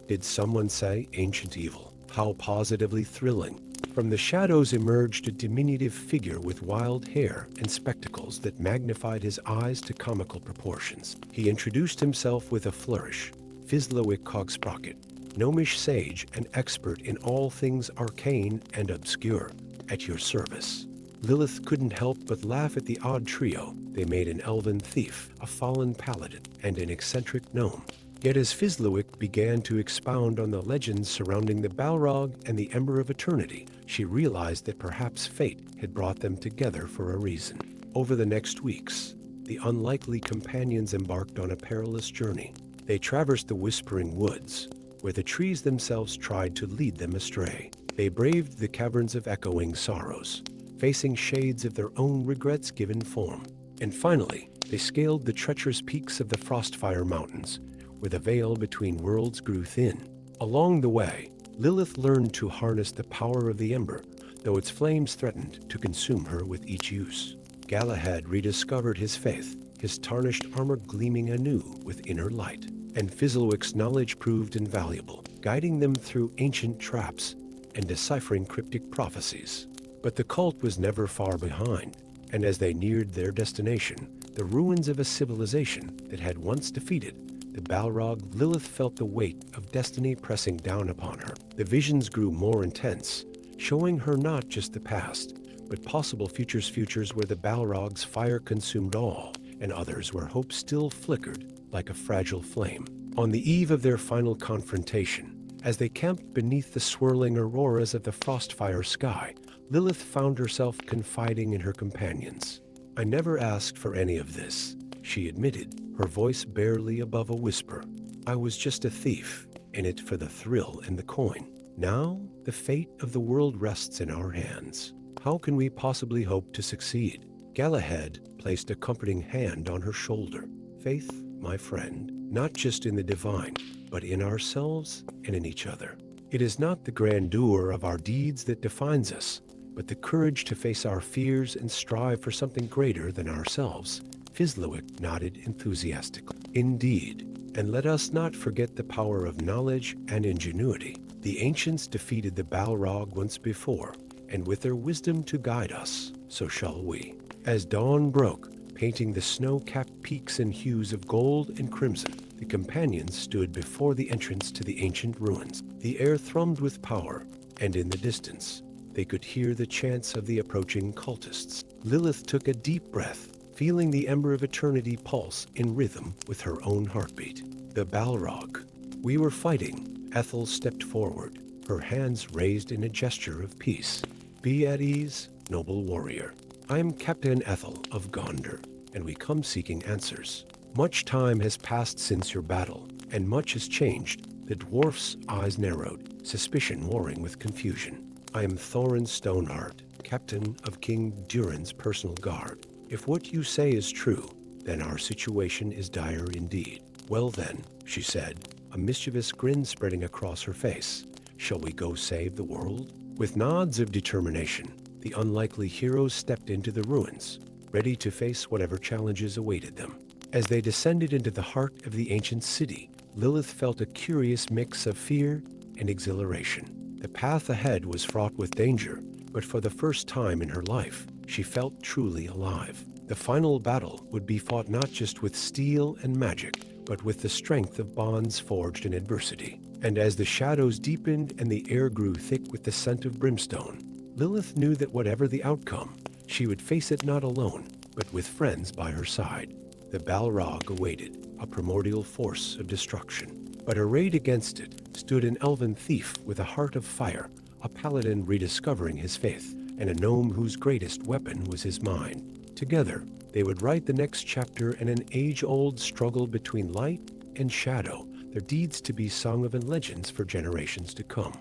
did someone say ancient evil? How positively thrilling. From the shadows emerged a diminutive figure with wild hair and spectacles that magnified his eyes to comical proportions. He introduced himself with a flourish. Fizlowick Cogsprocket, gnomish sage and expert in all things arcane and obscure, at your service. Lilith couldn't help but laugh at the odd trio. They made an elven thief, a fallen paladin, and an eccentric gnome. Yet as Fizlowick began to expound on the legends surrounding the Balrog and the Ember of Eternity, she realized that perhaps fate had brought them together for a reason. Over the next weeks, the unlikely companions embarked on a perilous journey. They traversed the Whispering Woods, where the trees themselves tried to lead them astray. They braved the caverns of echoing sorrows, facing shades of their own regrets given form. And finally, they scaled the treacherous peaks of the Frostfire Mountains, where the veil between worlds grew thin. Along the way, Lilith learned to harness the power of the Ember, though its flames threatened to consume her with each use. Galahad rediscovered his faith, his tarnished armor gleaming anew with inner light. And Fizlowick's knowledge proved invaluable, guiding them through ancient traps and deciphering cryptic prophecies. But the cult was never far behind, and as they neared their destination, the ruins of a civilization that had once defeated the Balrog, Lilith felt the weight of destiny pressing down upon her. The visions grew more intense, showing her not just the past, but possible futures where the Balrog's fire consumed all, and others where hope still flickered like a fragile flame. On the eve of their final confrontation, as they camped beneath the swirling auroras of the Frostfire sky, Lilith found herself confiding in her companions. I never asked for any of this, she admitted, her voice barely above a whisper. I was just a thief, in it for the thrill and the coin. Now, the fate of the world rests in our hands. How can we possibly hope to succeed? Galahad placed a comforting hand on her shoulder. Faith, my friend, not just in the divine, but in ourselves and in each other. It is not the grandeur of our deeds that defines us, but the courage to face our fears and strive for something greater than ourselves. Fizlowick nodded enthusiastically. Indeed, and let us not forget the power of knowledge and ingenuity. The ancients defeated the Balrog once before, and with their wisdom to guide us, so shall we. As dawn broke, painting the snow-capped peaks in hues of gold and crimson, the companions stood before the entrance to the ancient ruins. The air thrummed with power, and in the distance, they could hear the chants of the approaching cultists. Lilith took a deep breath, feeling the Ember of Eternity pulse in rhythm with her own heartbeat. The Balrog. We were fighting. Ethel stepped forward, her hands raised in a gesture of peace. Be at ease, noble warrior. I am Captain Ethel of Gondor, and we come seeking answers. Much time has passed since your battle, and much has changed. The dwarf's eyes narrowed, suspicion warring with confusion. I am Thorin Stoneheart, captain of King Durin's personal guard. If what you say is true, then our situation is dire indeed. Well then, she said, a mischievous grin spreading across her face. Shall we go save the world? With nods of determination, the unlikely heroes stepped into the ruins, ready to face whatever challenges awaited them. As they descended into the heart of the ancient city, Lilith felt a curious mix of fear and exhilaration. The path ahead was fraught with danger, but for the first time in her life, she felt truly alive. The final battle would be fought not just with steel and magic, but with the strength of bonds forged in adversity. And as the shadows deepened and the air grew thick with the scent of brimstone, Lilith knew that whatever the outcome, she would face it not alone, but with friends by her side. The Balrog awaited, a primordial force of destruction. But arrayed against it stood an elven thief with a heart of fire, a paladin rediscovering his faith, and a gnome whose greatest weapon was his mind. Together, they would write the next chapter in an age-old struggle between light and shadow, their deeds to be sung of in legends for generations to come.